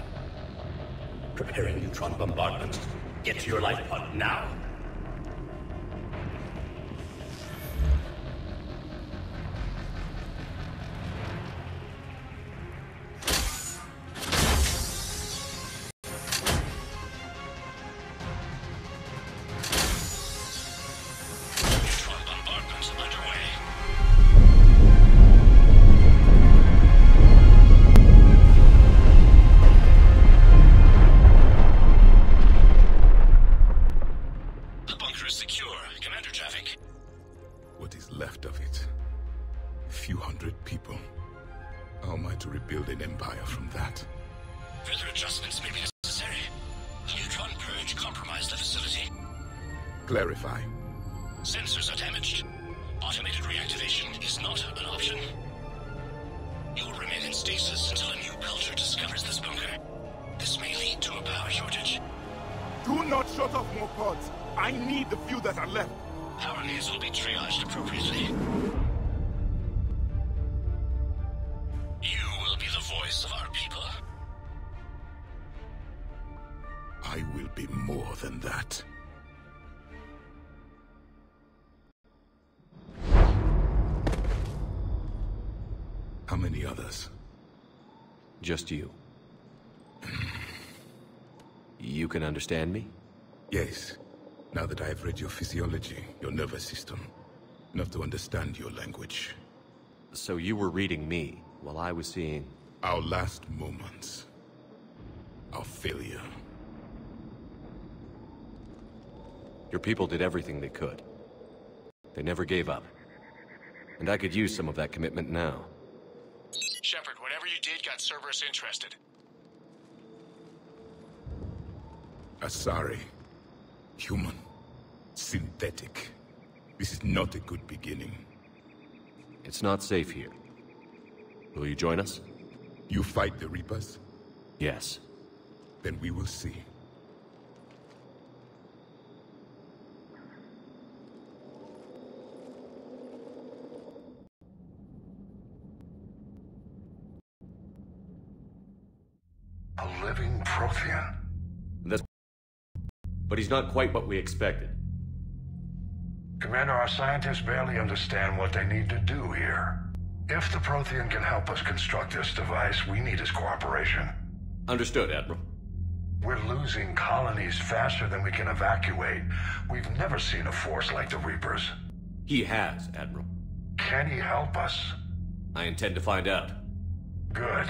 Preparing neutron bombardment. Get to your life pod now. What is left of it? A few hundred people. How am I to rebuild an empire from that? Further adjustments may be necessary. The neutron purge compromised the facility. Clarify. Sensors are damaged. Automated reactivation is not an option. You'll remain in stasis until a new culture discovers this bunker. This may lead to a power shortage. Do not shut off more pods. I need the few that are left. Power needs will be triaged appropriately. You will be the voice of our people. I will be more than that. How many others? Just you. You can understand me? Yes. Now that I have read your physiology, your nervous system, enough to understand your language. So you were reading me, while I was seeing... Our last moments. Our failure. Your people did everything they could. They never gave up. And I could use some of that commitment now. Shepard, whatever you did got Cerberus interested. Asari. Human. Synthetic. This is not a good beginning. It's not safe here. Will you join us? You fight the Reapers? Yes. Then we will see. A living Prothean? But he's not quite what we expected. Commander, our scientists barely understand what they need to do here. If the Prothean can help us construct this device, we need his cooperation. Understood, Admiral. We're losing colonies faster than we can evacuate. We've never seen a force like the Reapers. He has, Admiral. Can he help us? I intend to find out. Good.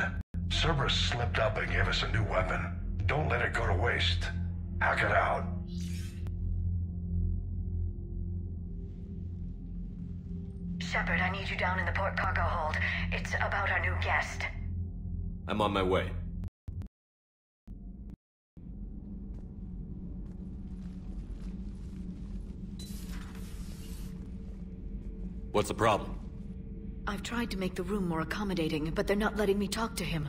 Cerberus slipped up and gave us a new weapon. Don't let it go to waste. Hack it out. Shepard, I need you down in the port cargo hold. It's about our new guest. I'm on my way. What's the problem? I've tried to make the room more accommodating, but they're not letting me talk to him.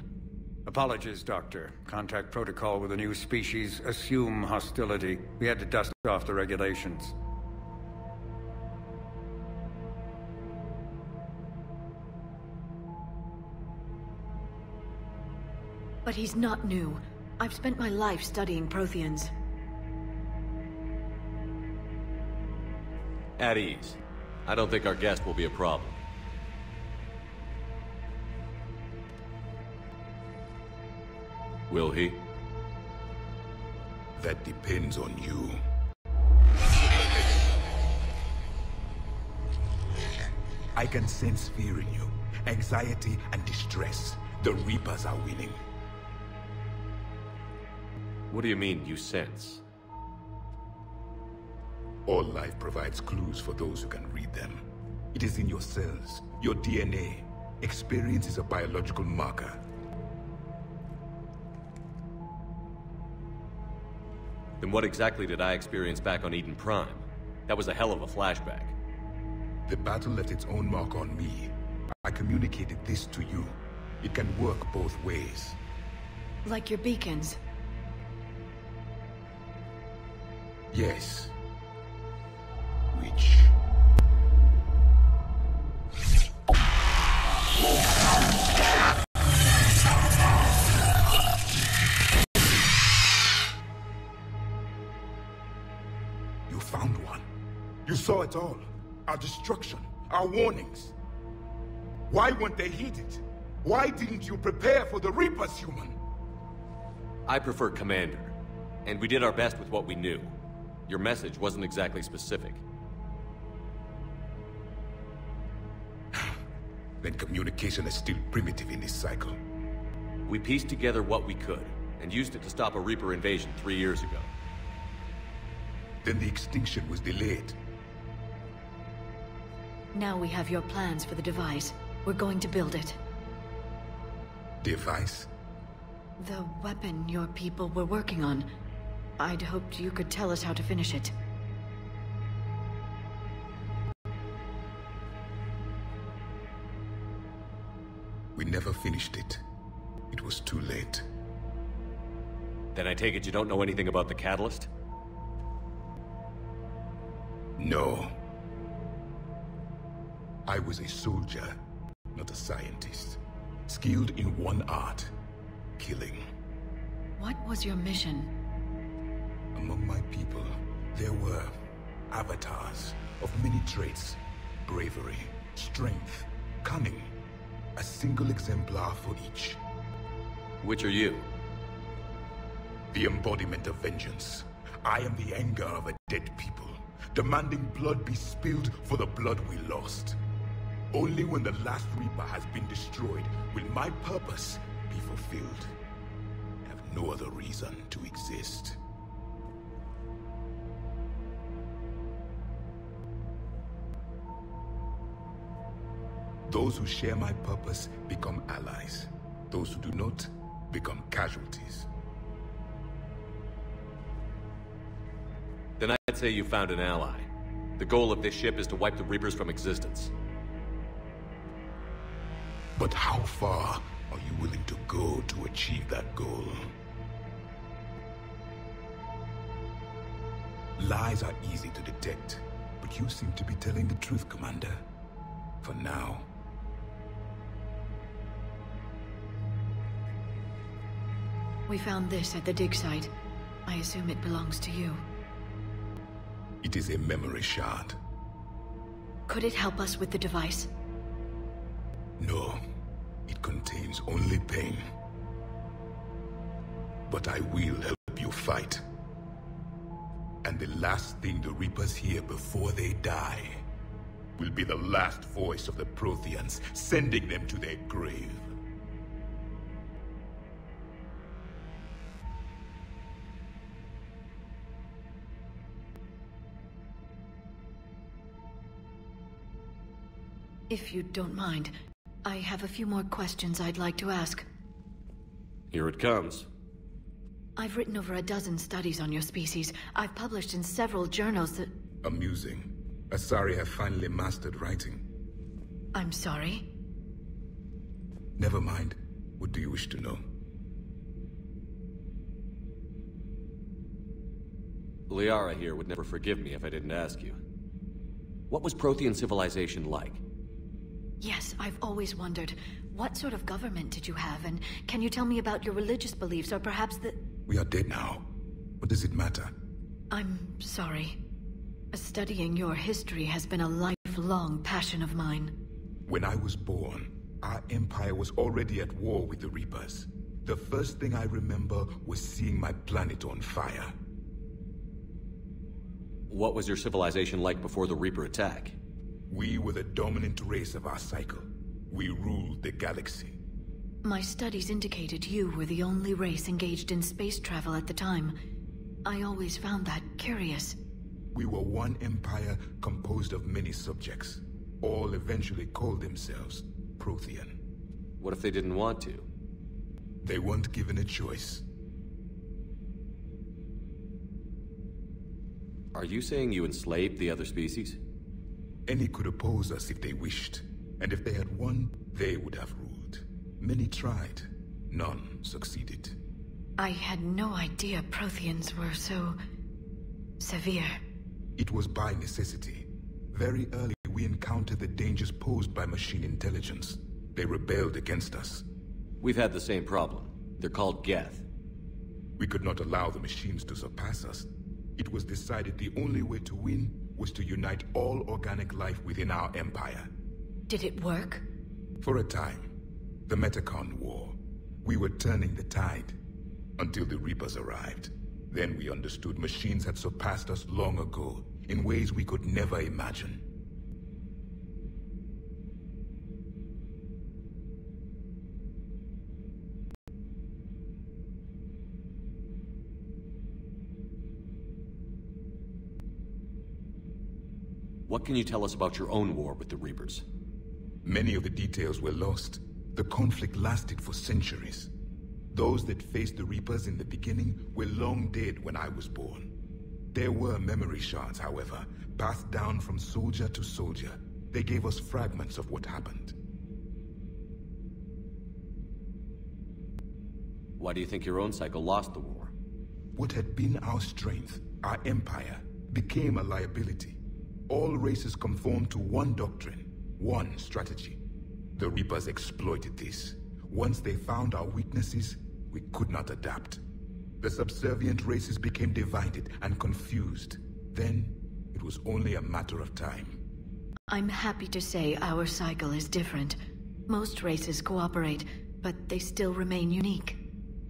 Apologies, Doctor. Contact protocol with a new species. Assume hostility. We had to dust off the regulations. But he's not new. I've spent my life studying Protheans. At ease. I don't think our guest will be a problem. Will he? That depends on you. I can sense fear in you. Anxiety and distress. The Reapers are winning. What do you mean, you sense? All life provides clues for those who can read them. It is in your cells, your DNA. Experience is a biological marker. Then what exactly did I experience back on Eden Prime? That was a hell of a flashback. The battle left its own mark on me. I communicated this to you. It can work both ways. Like your beacons? Yes. Which... You found one. You saw it all. Our destruction, our warnings. Why weren't they heeded? Why didn't you prepare for the Reapers, human? I prefer Commander. And we did our best with what we knew. Your message wasn't exactly specific. Then communication is still primitive in this cycle. We pieced together what we could, and used it to stop a Reaper invasion 3 years ago. Then the extinction was delayed. Now we have your plans for the device. We're going to build it. Device? The weapon your people were working on. I'd hoped you could tell us how to finish it. We never finished it. It was too late. Then I take it you don't know anything about the catalyst? No. I was a soldier, not a scientist. Skilled in one art, killing. What was your mission? Among my people, there were avatars of many traits. Bravery, strength, cunning. A single exemplar for each. Which are you? The embodiment of vengeance. I am the anger of a dead people, demanding blood be spilled for the blood we lost. Only when the last Reaper has been destroyed will my purpose be fulfilled. I have no other reason to exist. Those who share my purpose become allies. Those who do not become casualties. Then I'd say you found an ally. The goal of this ship is to wipe the Reapers from existence. But how far are you willing to go to achieve that goal? Lies are easy to detect, but you seem to be telling the truth, Commander. For now. We found this at the dig site. I assume it belongs to you. It is a memory shard. Could it help us with the device? No. It contains only pain. But I will help you fight. And the last thing the Reapers hear before they die will be the last voice of the Protheans, sending them to their grave. If you don't mind, I have a few more questions I'd like to ask. Here it comes. I've written over a dozen studies on your species. I've published in several journals that... Amusing. Asari have finally mastered writing. I'm sorry? Never mind. What do you wish to know? Liara here would never forgive me if I didn't ask you. What was Prothean civilization like? Yes, I've always wondered. What sort of government did you have, and can you tell me about your religious beliefs, or perhaps the... We are dead now. What does it matter? I'm sorry. Studying your history has been a lifelong passion of mine. When I was born, our empire was already at war with the Reapers. The first thing I remember was seeing my planet on fire. What was your civilization like before the Reaper attack? We were the dominant race of our cycle. We ruled the galaxy. My studies indicated you were the only race engaged in space travel at the time. I always found that curious. We were one empire composed of many subjects. All eventually called themselves Prothean. What if they didn't want to? They weren't given a choice. Are you saying you enslaved the other species? Any could oppose us if they wished. And if they had won, they would have ruled. Many tried. None succeeded. I had no idea Protheans were so... severe. It was by necessity. Very early, we encountered the dangers posed by machine intelligence. They rebelled against us. We've had the same problem. They're called Geth. We could not allow the machines to surpass us. It was decided the only way to win was to unite all organic life within our empire. Did it work? For a time. The Metacon War. We were turning the tide. Until the Reapers arrived. Then we understood machines had surpassed us long ago, in ways we could never imagine. What can you tell us about your own war with the Reapers? Many of the details were lost. The conflict lasted for centuries. Those that faced the Reapers in the beginning were long dead when I was born. There were memory shards, however, passed down from soldier to soldier. They gave us fragments of what happened. Why do you think your own cycle lost the war? What had been our strength, our empire, became a liability. All races conformed to one doctrine, one strategy. The Reapers exploited this. Once they found our weaknesses, we could not adapt. The subservient races became divided and confused. Then, it was only a matter of time. I'm happy to say our cycle is different. Most races cooperate, but they still remain unique.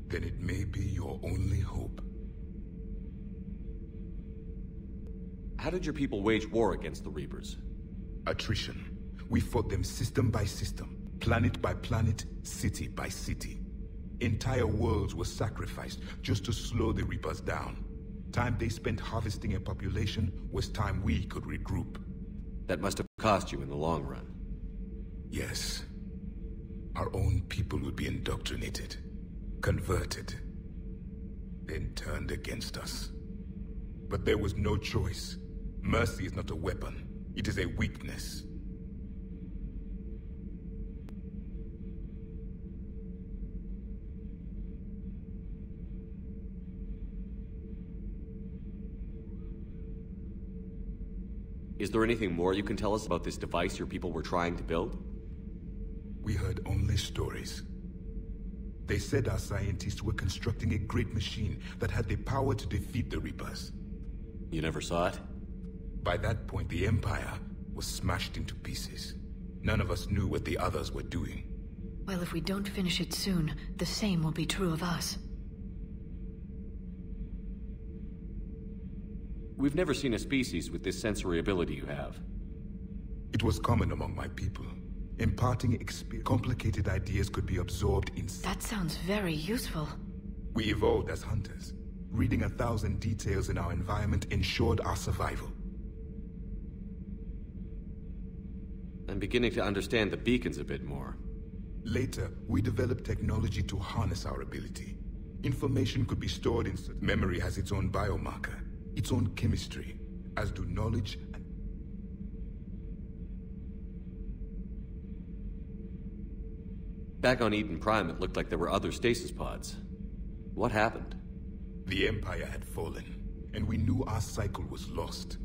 Then it may be your only hope. How did your people wage war against the Reapers? Attrition. We fought them system by system, planet by planet, city by city. Entire worlds were sacrificed just to slow the Reapers down. Time they spent harvesting a population was time we could regroup. That must have cost you in the long run. Yes. Our own people would be indoctrinated, converted, then turned against us. But there was no choice. Mercy is not a weapon. It is a weakness. Is there anything more you can tell us about this device your people were trying to build? We heard only stories. They said our scientists were constructing a great machine that had the power to defeat the Reapers. You never saw it? By that point, the Empire was smashed into pieces. None of us knew what the others were doing. Well, if we don't finish it soon, the same will be true of us. We've never seen a species with this sensory ability you have. It was common among my people. Imparting complicated ideas could be absorbed in... That sounds very useful. We evolved as hunters. Reading 1,000 details in our environment ensured our survival. I'm beginning to understand the beacons a bit more. Later, we developed technology to harness our ability. Information could be stored in... Memory has its own biomarker, its own chemistry, as do knowledge and... Back on Eden Prime, it looked like there were other stasis pods. What happened? The Empire had fallen, and we knew our cycle was lost.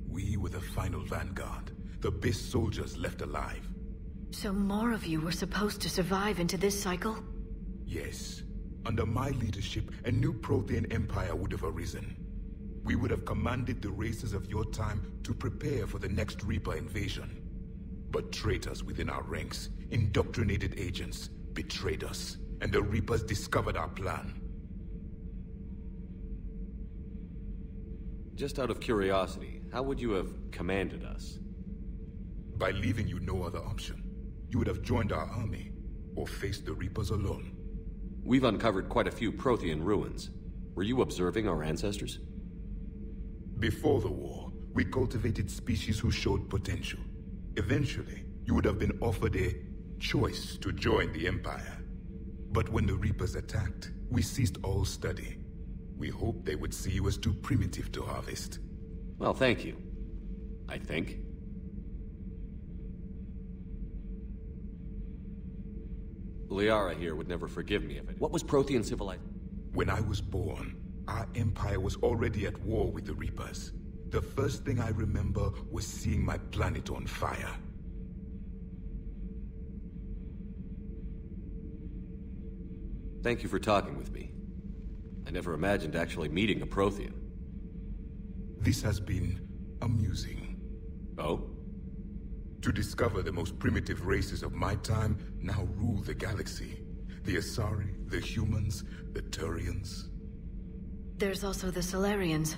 We were the final vanguard, the best soldiers left alive. So more of you were supposed to survive into this cycle? Yes. Under my leadership, a new Prothean Empire would have arisen. We would have commanded the races of your time to prepare for the next Reaper invasion. But traitors within our ranks, indoctrinated agents, betrayed us, and the Reapers discovered our plan. Just out of curiosity, how would you have commanded us? By leaving you no other option. You would have joined our army, or faced the Reapers alone. We've uncovered quite a few Prothean ruins. Were you observing our ancestors? Before the war, we cultivated species who showed potential. Eventually, you would have been offered a choice to join the Empire. But when the Reapers attacked, we ceased all study. We hoped they would see you as too primitive to harvest. Well, thank you. I think. Liara here would never forgive me if it... What was Prothean civilization? When I was born, our empire was already at war with the Reapers. The first thing I remember was seeing my planet on fire. Thank you for talking with me. I never imagined actually meeting a Prothean. This has been amusing. Oh? To discover the most primitive races of my time now rule the galaxy. The Asari, the humans, the Turians. There's also the Solarians.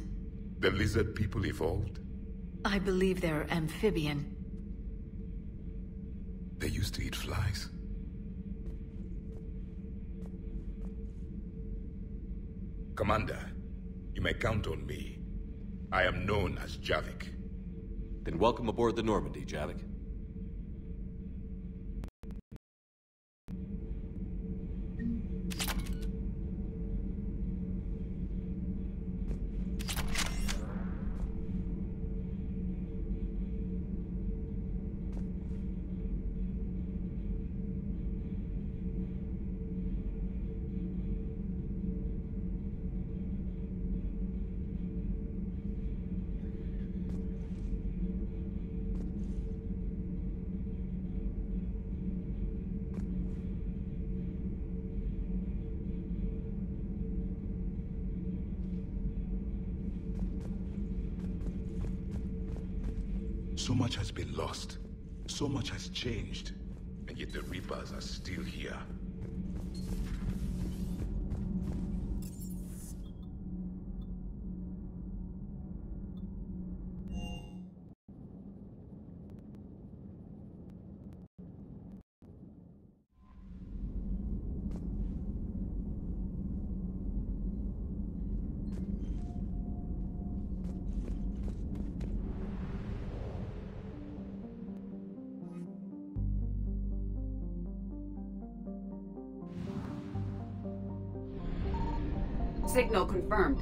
The lizard people evolved? I believe they're amphibian. They used to eat flies. Commander, you may count on me. I am known as Javik. Then welcome aboard the Normandy, Javik. So much has been lost. So much has changed. And yet the Reapers are still here. Signal confirmed.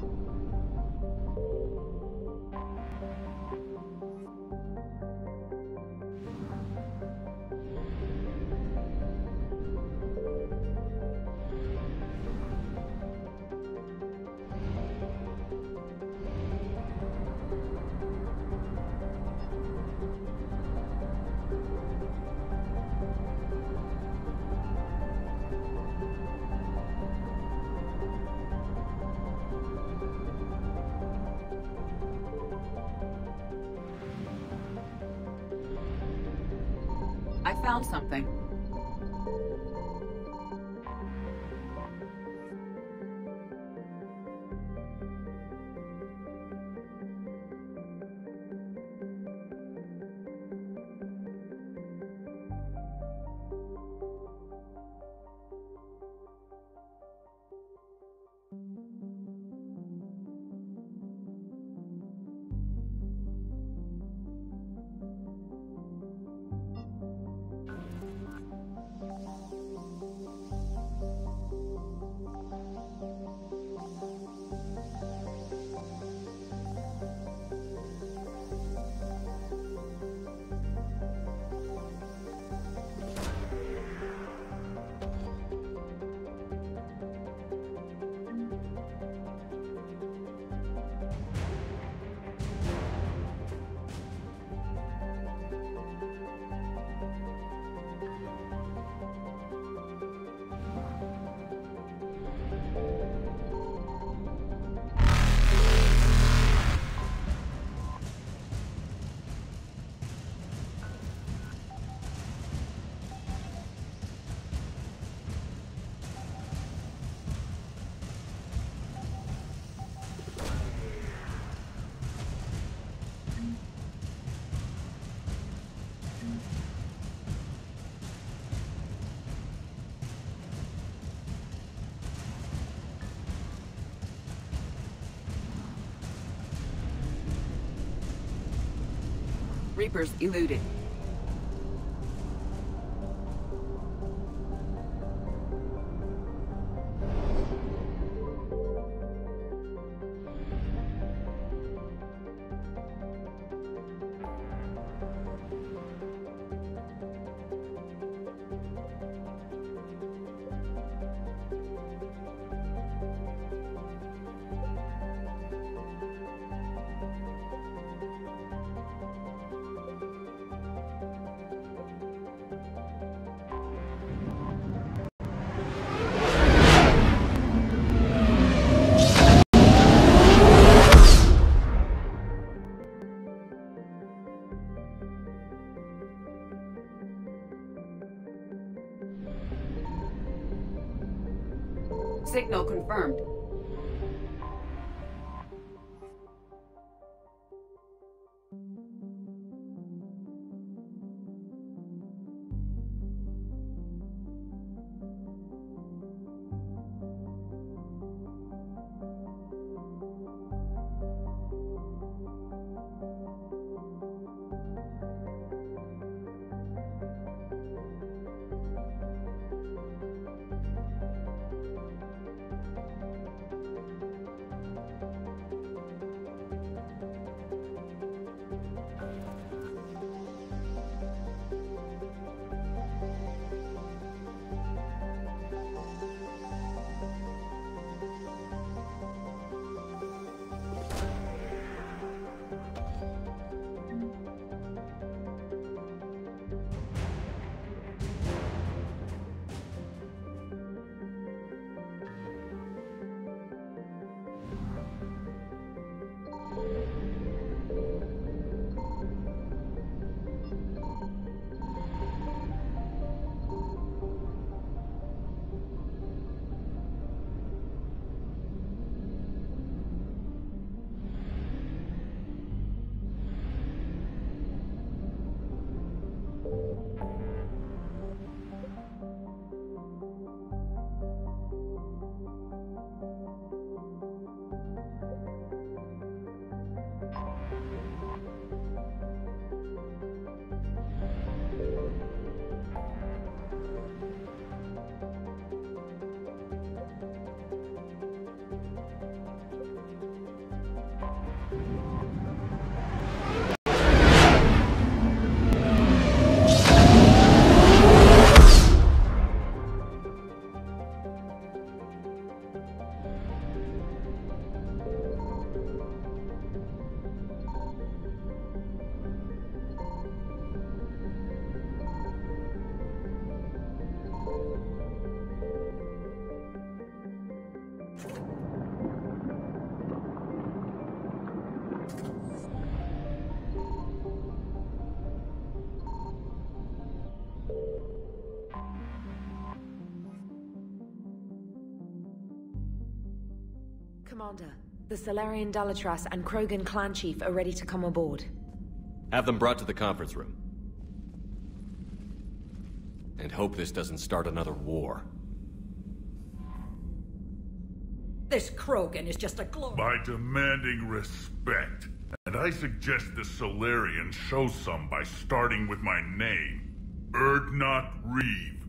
I found something. Reapers eluded. Signal confirmed. Commander, the Salarian Dalatras and Krogan clan chief are ready to come aboard. Have them brought to the conference room. And hope this doesn't start another war. This Krogan is just a By demanding respect. And I suggest the Solarians show some by starting with my name. Urdnot Reeve.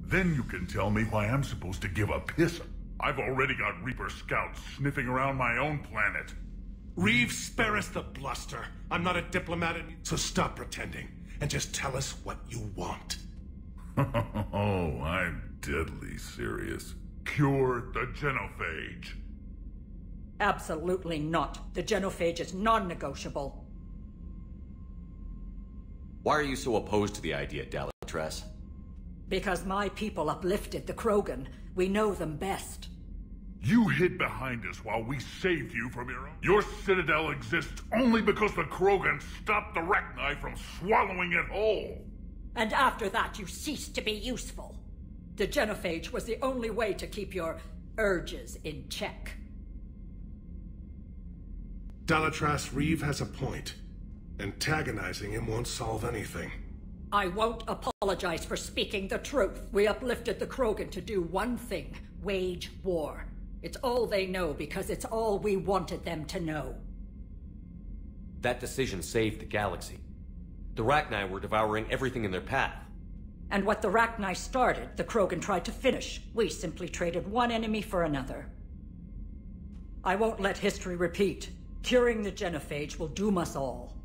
Then you can tell me why I'm supposed to give a piss. I've already got Reaper scouts sniffing around my own planet. Reeve, spare us the bluster. I'm not a diplomat, so stop pretending and just tell us what you want. Oh, I'm deadly serious. Cure the genophage. Absolutely not. The genophage is non-negotiable. Why are you so opposed to the idea, Dalatras? Because my people uplifted the Krogan. We know them best. You hid behind us while we saved you from your own. Your citadel exists only because the Krogan stopped the Rachni from swallowing it whole. And after that, you ceased to be useful. The genophage was the only way to keep your urges in check. Dalatras, Reeve has a point. Antagonizing him won't solve anything. I won't apologize for speaking the truth. We uplifted the Krogan to do one thing: wage war. It's all they know because it's all we wanted them to know. That decision saved the galaxy. The Rachni were devouring everything in their path. And what the Rachni started, the Krogan tried to finish. We simply traded one enemy for another. I won't let history repeat. Curing the genophage will doom us all.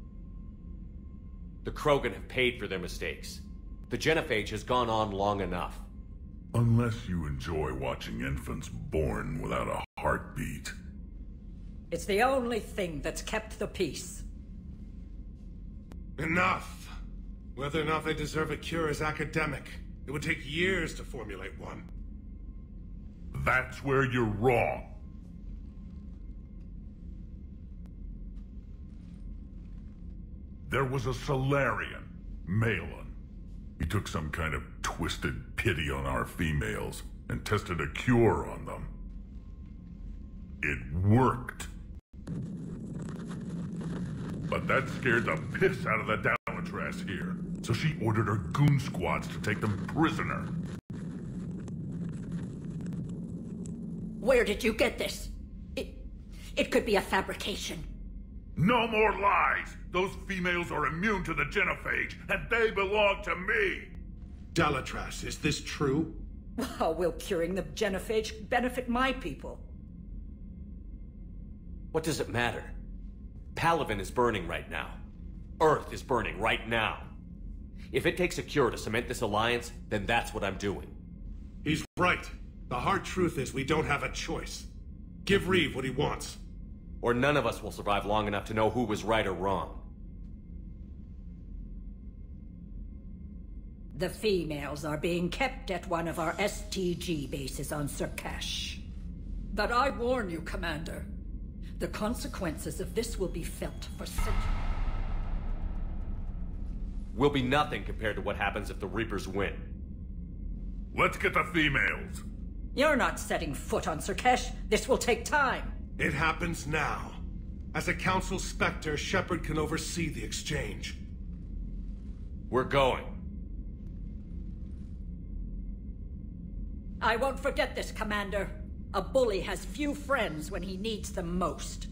The Krogan have paid for their mistakes. The genophage has gone on long enough. Unless you enjoy watching infants born without a heartbeat. It's the only thing that's kept the peace. Enough! Whether or not they deserve a cure is academic. It would take years to formulate one. That's where you're wrong. There was a Solarian, Malin. He took some kind of twisted pity on our females and tested a cure on them. It worked. But that scared the piss out of the Dalatras here, so she ordered her goon squads to take them prisoner. Where did you get this? It could be a fabrication. No more lies! Those females are immune to the genophage, and they belong to me! Dalatras, is this true? How will curing the genophage benefit my people? What does it matter? Palaven is burning right now. Earth is burning right now. If it takes a cure to cement this alliance, then that's what I'm doing. He's right. The hard truth is we don't have a choice. Give Reeve what he wants. Or none of us will survive long enough to know who was right or wrong. The females are being kept at one of our STG bases on Surkash. But I warn you, Commander. The consequences of this will be felt for centuries. Will be nothing compared to what happens if the Reapers win. Let's get the females. You're not setting foot on Surkash. This will take time. It happens now. As a Council Spectre, Shepard can oversee the exchange. We're going. I won't forget this, Commander. A bully has few friends when he needs them most.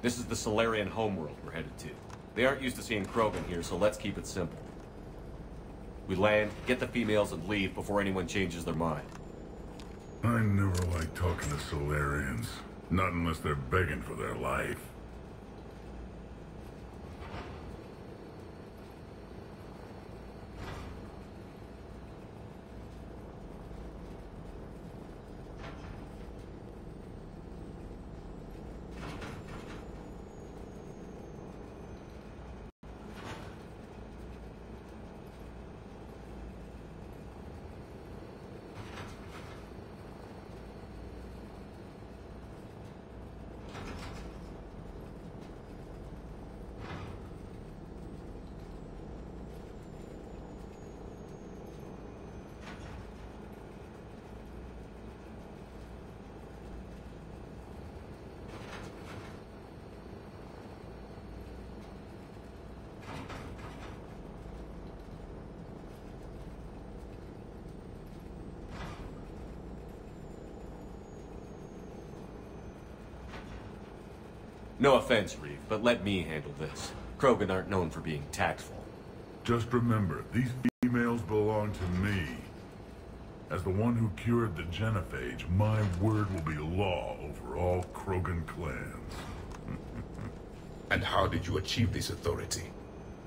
This is the Salarian homeworld we're headed to. They aren't used to seeing Krogan here, so let's keep it simple. We land, get the females, and leave before anyone changes their mind. I never like talking to Solarians. Not unless they're begging for their life. No offense, Reeve, but let me handle this. Krogan aren't known for being tactful. Just remember, these females belong to me. As the one who cured the genophage, my word will be law over all Krogan clans. And how did you achieve this authority?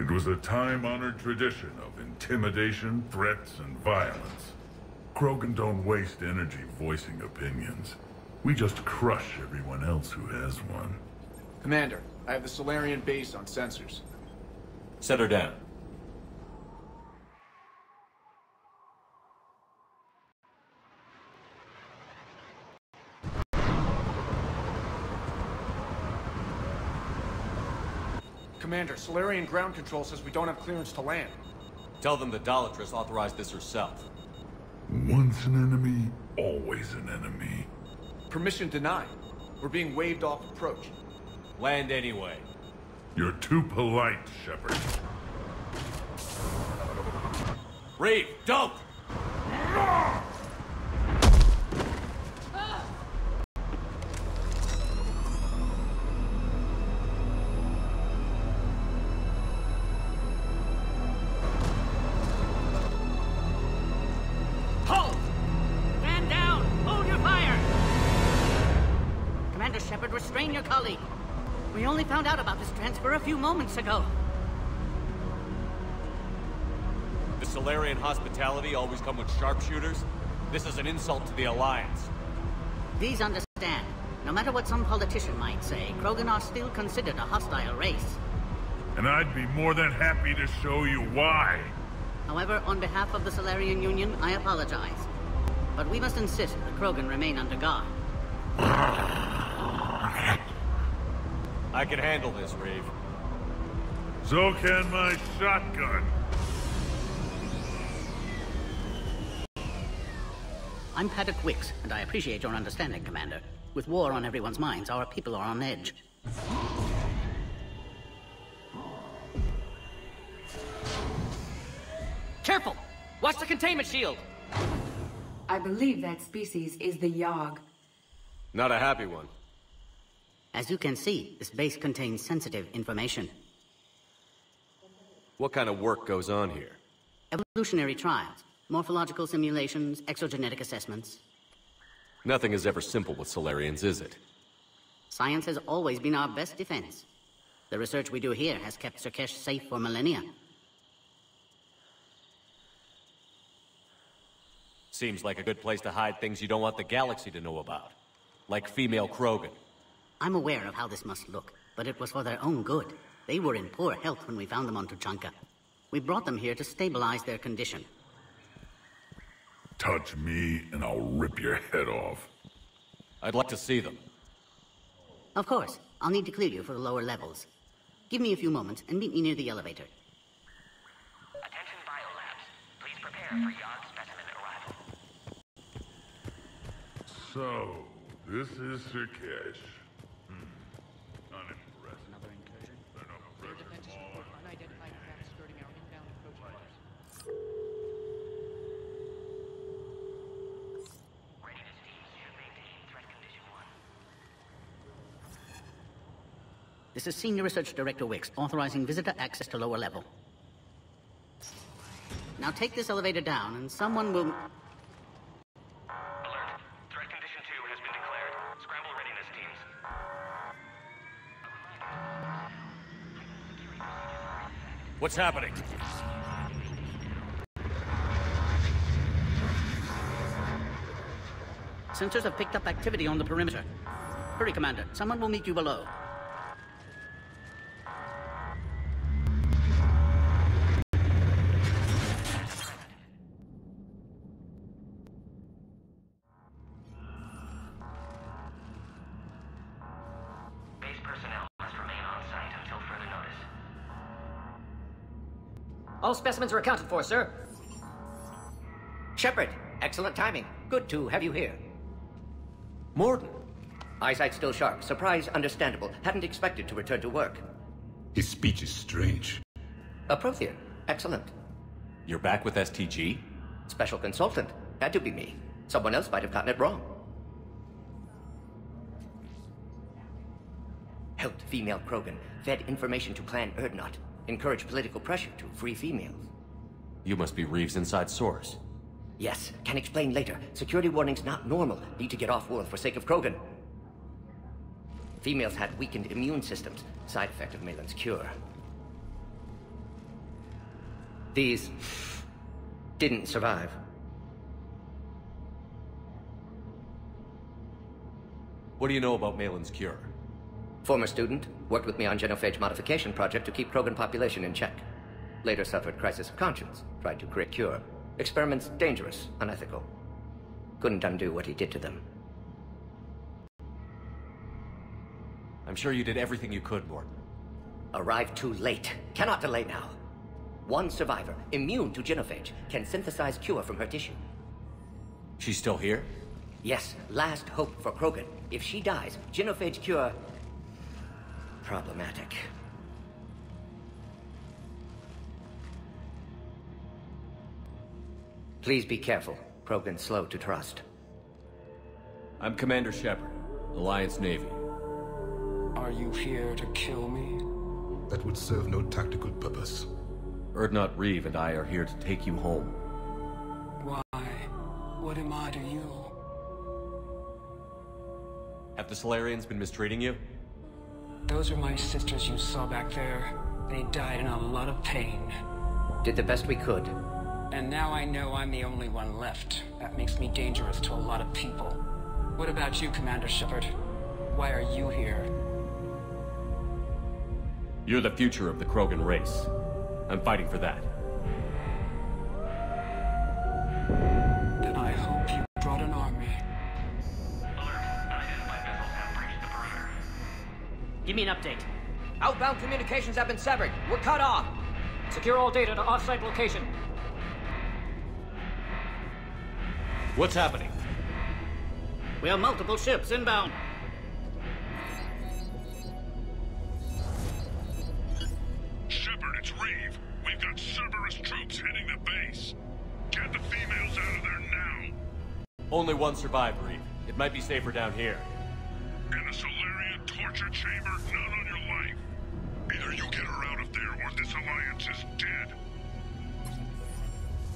It was a time-honored tradition of intimidation, threats, and violence. Krogan don't waste energy voicing opinions. We just crush everyone else who has one. Commander, I have the Solarian base on sensors. Set her down. Commander, Solarian ground control says we don't have clearance to land. Tell them the Dolatress authorized this herself. Once an enemy, always an enemy. Permission denied. We're being waved off approach. Land anyway. You're too polite, Shepard. Reeve, don't! Hold! Stand down! Hold your fire! Commander Shepard, restrain your colleague. We only found out about this transfer a few moments ago. The Solarian hospitality always come with sharpshooters? This is an insult to the Alliance. Please understand, no matter what some politician might say, Krogan are still considered a hostile race. And I'd be more than happy to show you why. However, on behalf of the Solarian Union, I apologize. But we must insist the Krogan remain under guard. I can handle this, Reeve. So can my shotgun. I'm Paddock Wicks, and I appreciate your understanding, Commander. With war on everyone's minds, our people are on edge. Careful! Watch the containment shield! I believe that species is the Yogg. Not a happy one. As you can see, this base contains sensitive information. What kind of work goes on here? Evolutionary trials, morphological simulations, exogenetic assessments. Nothing is ever simple with Solarians, is it? Science has always been our best defense. The research we do here has kept Surkesh safe for millennia. Seems like a good place to hide things you don't want the galaxy to know about. Like female Krogan. I'm aware of how this must look, but it was for their own good. They were in poor health when we found them on Tuchanka. We brought them here to stabilize their condition. Touch me, and I'll rip your head off. I'd like to see them. Of course. I'll need to clear you for the lower levels. Give me a few moments and meet me near the elevator. Attention biolabs. Please prepare for Yogg specimen arrival. So, this is Surkesh. Unimpressive. Another incursion. They're no Their pressure defenses smaller. report unidentified craft skirting our inbound approach bars. Readiness teams should maintain threat condition 1. This is Senior Research Director Wicks, authorizing visitor access to lower level. Now take this elevator down, and someone will... Alert. Threat condition 2 has been declared. Scramble readiness teams. What's happening? Sensors have picked up activity on the perimeter. Hurry, Commander. Someone will meet you below. Base personnel must remain on site until further notice. All specimens are accounted for, sir. Shepard, excellent timing. Good to have you here. Mordin. Eyesight still sharp. Surprise understandable. Hadn't expected to return to work. His speech is strange. A Prothean. Excellent. You're back with STG? Special consultant. Had to be me. Someone else might have gotten it wrong. Helped female Krogan. Fed information to Clan Urdnot. Encouraged political pressure to free females. You must be Reeves' inside source. Yes, can explain later. Security warnings not normal. Need to get off-world for sake of Krogan. Females had weakened immune systems. Side effect of Malin's cure. These... didn't survive. What do you know about Malin's cure? Former student, worked with me on genophage modification project to keep Krogan population in check. Later suffered crisis of conscience, tried to create cure. Experiments dangerous, unethical. Couldn't undo what he did to them. I'm sure you did everything you could, Mordin. Arrived too late. Cannot delay now. One survivor, immune to genophage, can synthesize cure from her tissue. She's still here? Yes, last hope for Krogan. If she dies, genophage cure... problematic. Please be careful. Krogan's slow to trust. I'm Commander Shepard, Alliance Navy. Are you here to kill me? That would serve no tactical purpose. Urdnot Reeve and I are here to take you home. Why? What am I to you? Have the Solarians been mistreating you? Those are my sisters you saw back there. They died in a lot of pain. Did the best we could. And now I know I'm the only one left. That makes me dangerous to a lot of people. What about you, Commander Shepard? Why are you here? You're the future of the Krogan race. I'm fighting for that. Then I hope you brought an army. Give me an update. Outbound communications have been severed. We're cut off. Secure all data to off-site location. What's happening? We have multiple ships inbound. Shepard, it's Reeve. We've got Cerberus troops hitting the base. Get the females out of there now. Only one survived, Reeve. It might be safer down here. In a Solarian torture chamber, not on your life. Either you get her out of there, or this alliance is dead.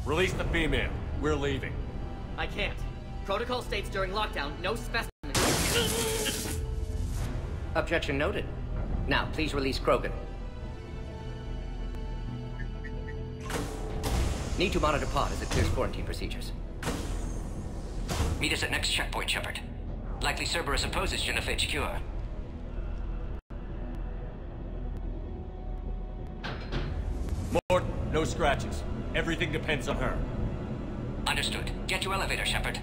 Release the female. We're leaving. I can't. Protocol states during lockdown, no specimen... Objection noted. Now, please release Krogan. Need to monitor pod as it clears quarantine procedures. Meet us at next checkpoint, Shepard. Likely Cerberus opposes genophage cure. Mort, no scratches. Everything depends on her. Understood. Get to elevator, Shepard.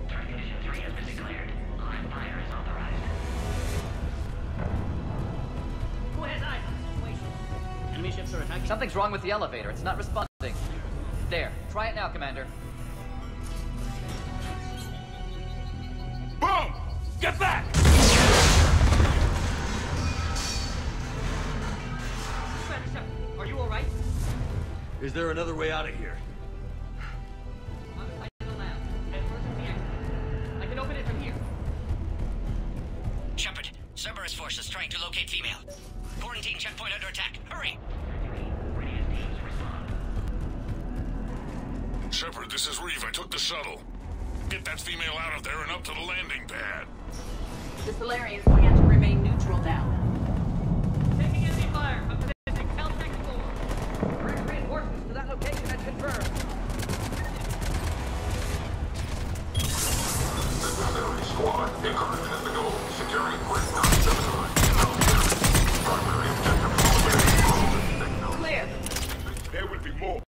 Threat condition 3 has been declared. Live fire is authorized. Who has eyes on the situation? Enemy ships are attacking. Something's wrong with the elevator. It's not responding. There. Try it now, Commander. Boom! Get back! Are you alright? Is there another way out of here? I can open it from here. trying to locate female. Quarantine checkpoint under attack. Hurry! Shepard, this is Reeve. I took the shuttle. Get that female out of there and up to the landing pad. The Solarians plan to remain neutral now. Taking enemy fire from position Caltech 4. Direct reinforcements to that location has confirmed. Auxiliary squad, increment has been over. Securing point 979. Primary objective. Clear. There will be more.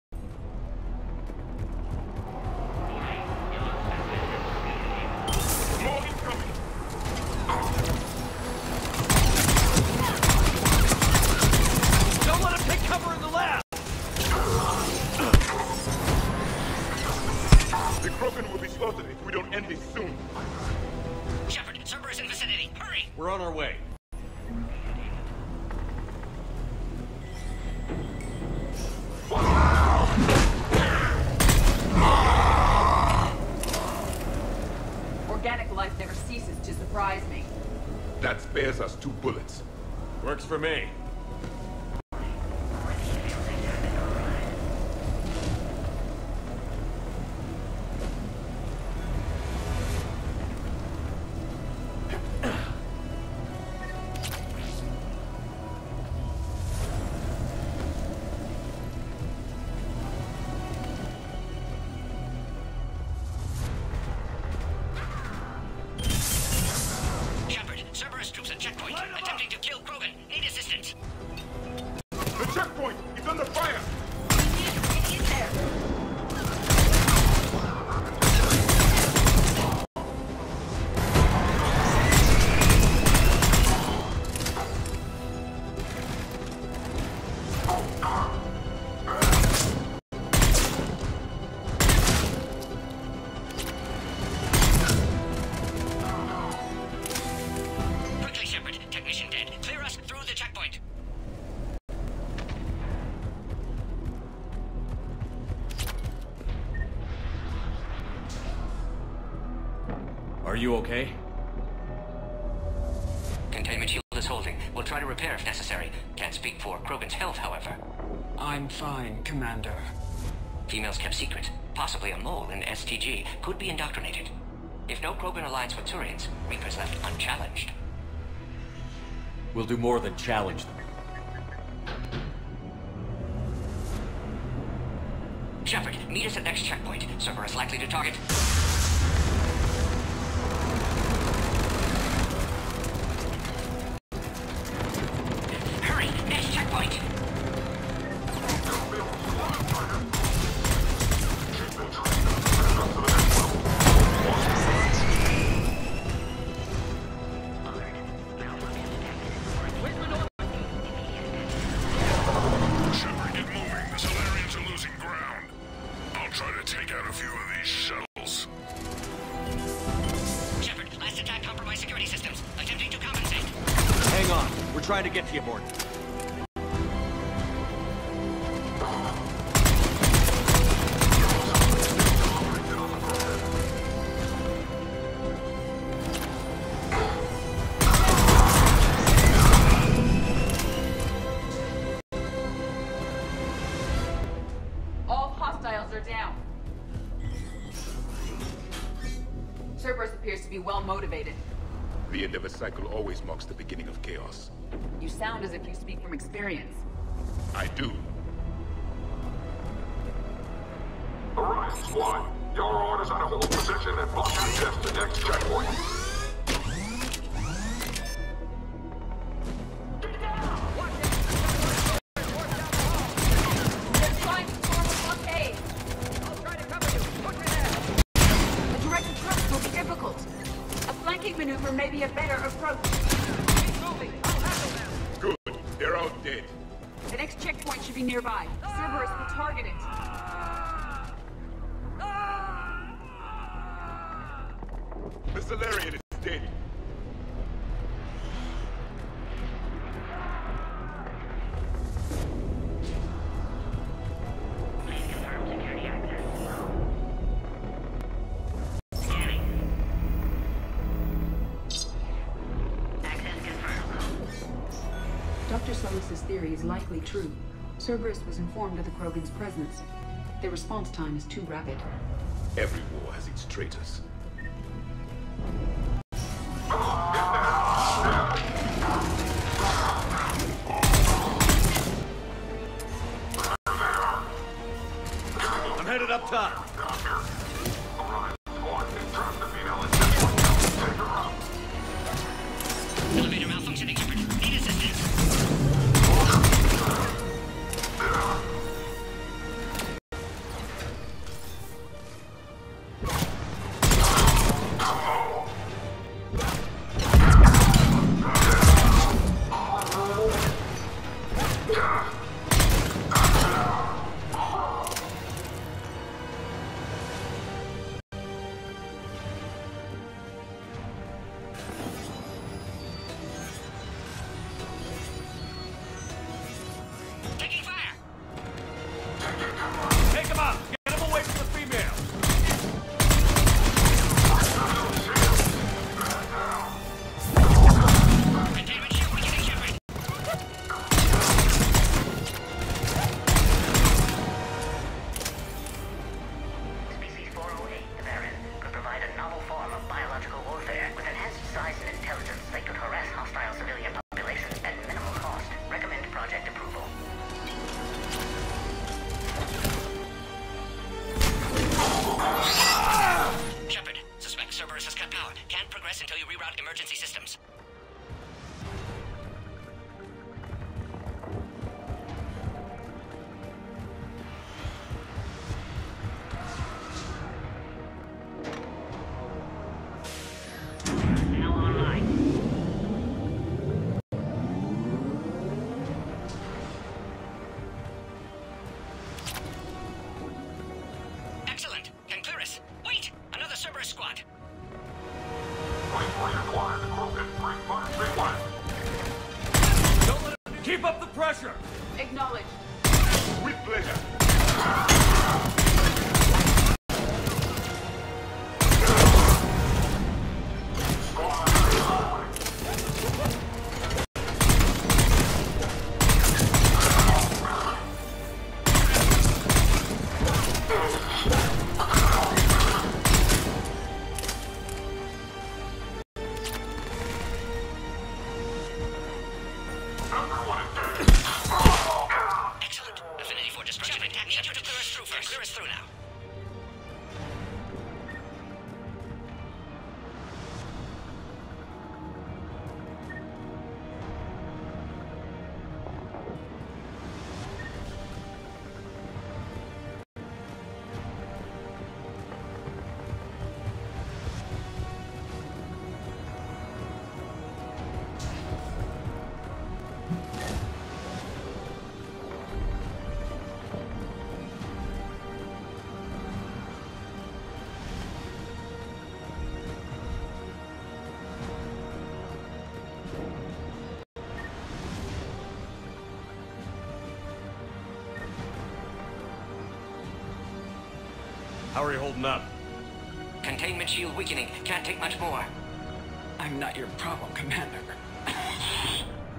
More incoming. Don't let him take cover in the lab! The Krogan will be slaughtered if we don't end this soon. Shepard, Cerberus in vicinity. Hurry! We're on our way. Organic life never ceases to surprise me. That spares us 2 bullets. Works for me. Shepard, Cerberus troops at checkpoint. Attempting to kill Krogan. Need assistance. The checkpoint is under fire! Get in there. Quickly, Shepard. Technician dead. Clear us through the checkpoint. Are you okay? Containment shield is holding. We'll try to repair if necessary. Can't speak for Krogan's health, however. I'm fine, Commander. Females kept secret. Possibly a mole in STG. Could be indoctrinated. If no Krogan aligns with Turians, Reapers left unchallenged. We'll do more than challenge them. Shepard, meet us at next checkpoint. Cerberus likely to target. Hurry! Next checkpoint! Shepard, get moving. The Solarians are losing ground. I'll try to take out a few of these shuttles. Shepard, last attack compromised security systems. Attempting to compensate. Hang on. We're trying to get to you, Morton. All hostiles are down. Cerberus appears to be well motivated. The end of a cycle always marks the beginning of chaos. You sound as if you speak from experience. I do. Orion Squad, your orders are to hold position and block access to next checkpoint. They're trying to form a blockade. I'll try to cover you. Push me there. A direct approach will be difficult. A flanking maneuver may be a better approach. Keep moving. I'll handle them. Good. They're all dead. The next checkpoint should be nearby. Cerberus will target it. The Solarian is dead. Dr. Solis' theory is likely true. Cerberus was informed of the Krogan's presence. Their response time is too rapid. Every war has its traitors. I'm headed up top. Elevator malfunctioning, Shepard. Need assistance. Keep up the pressure! Acknowledged. With pleasure. How are you holding up? Containment shield weakening. Can't take much more. I'm not your problem, Commander.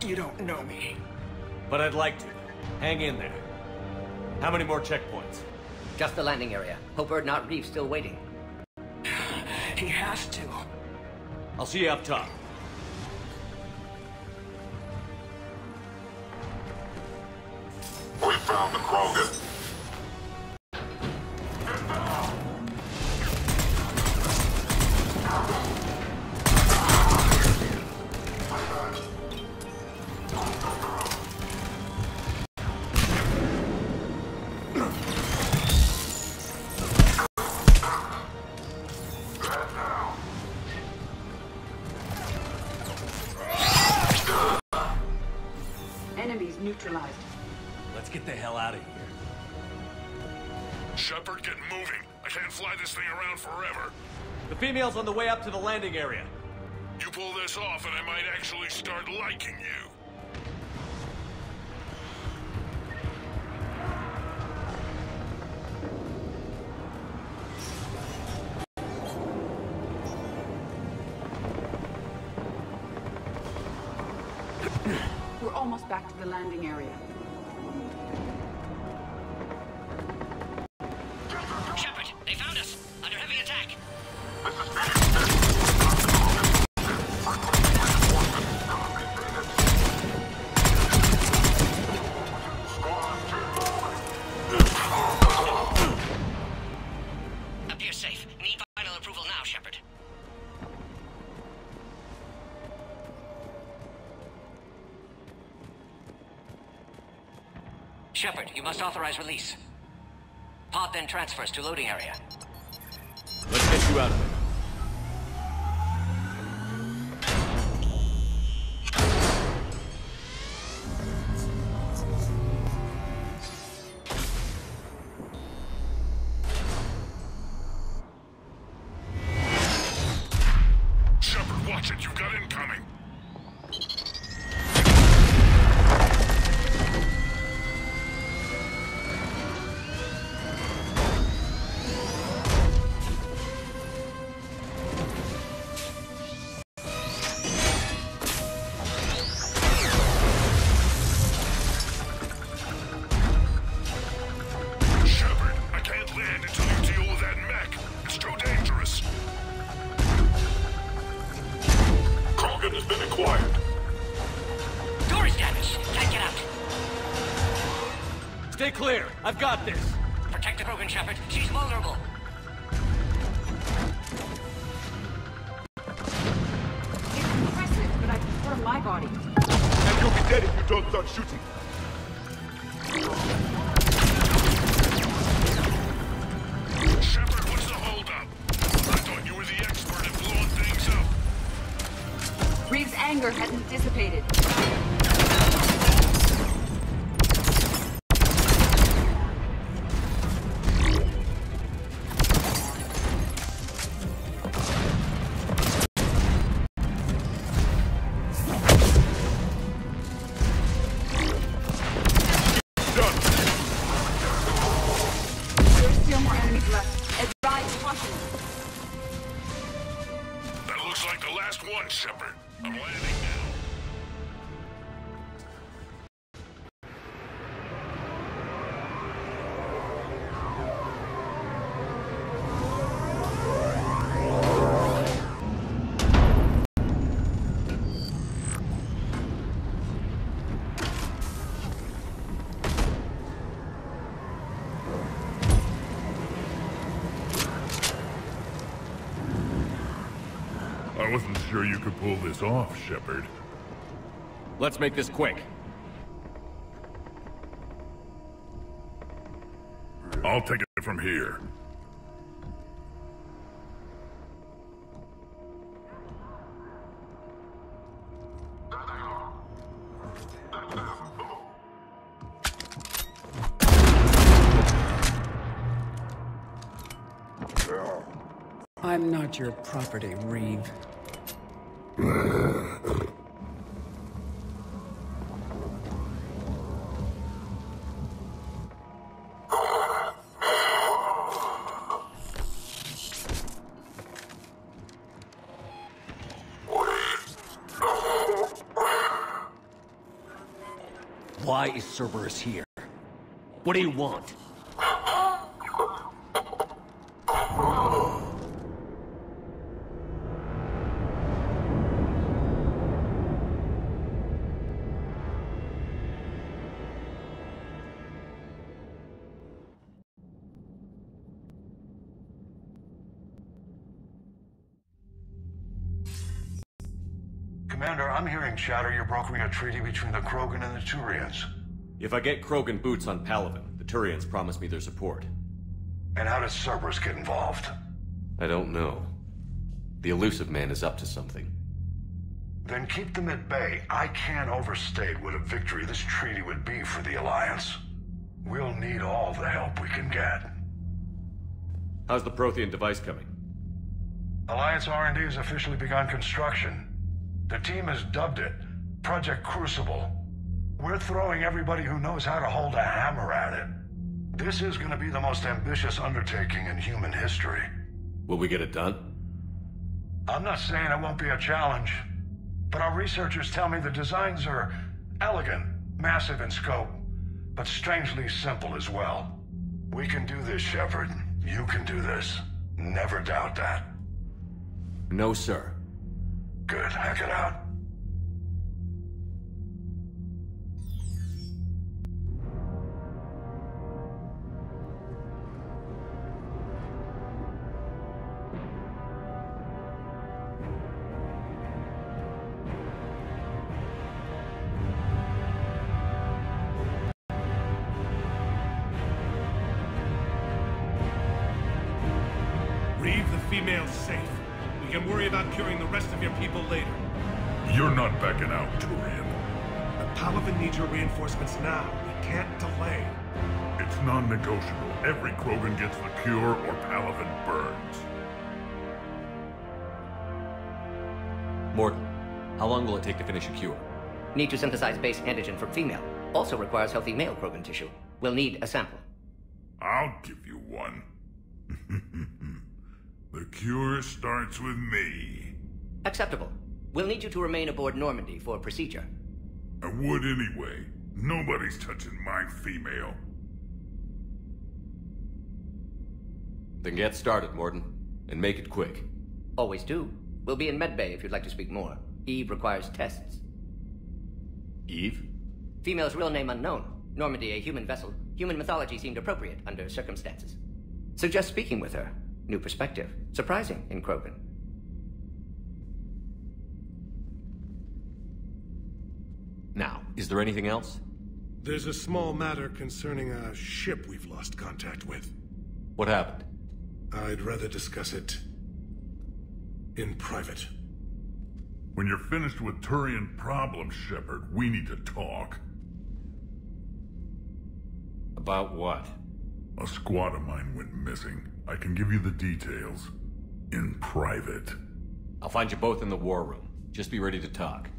You don't know me. But I'd like to. Hang in there. How many more checkpoints? Just the landing area. Hope Urdnot Reeve's still waiting. He has to. I'll see you up top. We found the Krogan. Enemies neutralized. Let's get the hell out of here. Shepard, get moving. I can't fly this thing around forever. The female's on the way up to the landing area. You pull this off and I might actually start liking you. We're almost back to the landing area. Shepard, they found us! Under heavy attack! Appears safe. Need final approval now, Shepard. Shepard, you must authorize release. Pod then transfers to loading area. Let's get you out of it. Shepard, watch it. You've got incoming. Shepard, I can't land until you deal with that mech. It's too dangerous. Krogan has been acquired. Door is damaged. Can't get out. Stay clear. I've got this. Protect the Krogan, Shepard. She's vulnerable. It's impressive, but I prefer my body. And you'll be dead if you don't start shooting. Shepard, what's the holdup? I thought you were the expert at blowing things up. Reeves' anger hadn't dissipated. There's still more enemies left. Advise caution. That looks like the last one, Shepard. I'm landing now. I wasn't sure you could pull this off, Shepard. Let's make this quick. I'll take it from here. I'm not your property, Reeve. Why is Cerberus here? What do you want? Commander, I'm hearing chatter you're brokering a treaty between the Krogan and the Turians. If I get Krogan boots on Palaven, the Turians promise me their support. And how does Cerberus get involved? I don't know. The Illusive Man is up to something. Then keep them at bay. I can't overstate what a victory this treaty would be for the Alliance. We'll need all the help we can get. How's the Prothean device coming? Alliance R&D has officially begun construction. The team has dubbed it Project Crucible. We're throwing everybody who knows how to hold a hammer at it. This is going to be the most ambitious undertaking in human history. Will we get it done? I'm not saying it won't be a challenge, but our researchers tell me the designs are Elegant, massive in scope, but strangely simple as well. We can do this, Shepard. You can do this. Never doubt that. No, sir. Good. Hack it out. Reeve, the female's safe. We can worry about curing the rest of your people later. You're not backing out, Turian. The Palaven needs your reinforcements now. We can't delay. It's non-negotiable. Every Krogan gets the cure or Palaven burns. Mordin, how long will it take to finish a cure? Need to synthesize base antigen from female. Also requires healthy male Krogan tissue. We'll need a sample. I'll give you one. The cure starts with me. Acceptable. We'll need you to remain aboard Normandy for procedure. I would anyway. Nobody's touching my female. Then get started, Mordin. And make it quick. Always do. We'll be in medbay if you'd like to speak more. Eve requires tests. Eve? Female's real name unknown. Normandy a human vessel. Human mythology seemed appropriate under circumstances. Suggest speaking with her. New perspective. Surprising in Krogan. Now, is there anything else? There's a small matter concerning a ship we've lost contact with. What happened? I'd rather discuss it in private. When you're finished with Turian problems, Shepard, we need to talk. About what? A squad of mine went missing. I can give you the details. In private. I'll find you both in the war room. Just be ready to talk.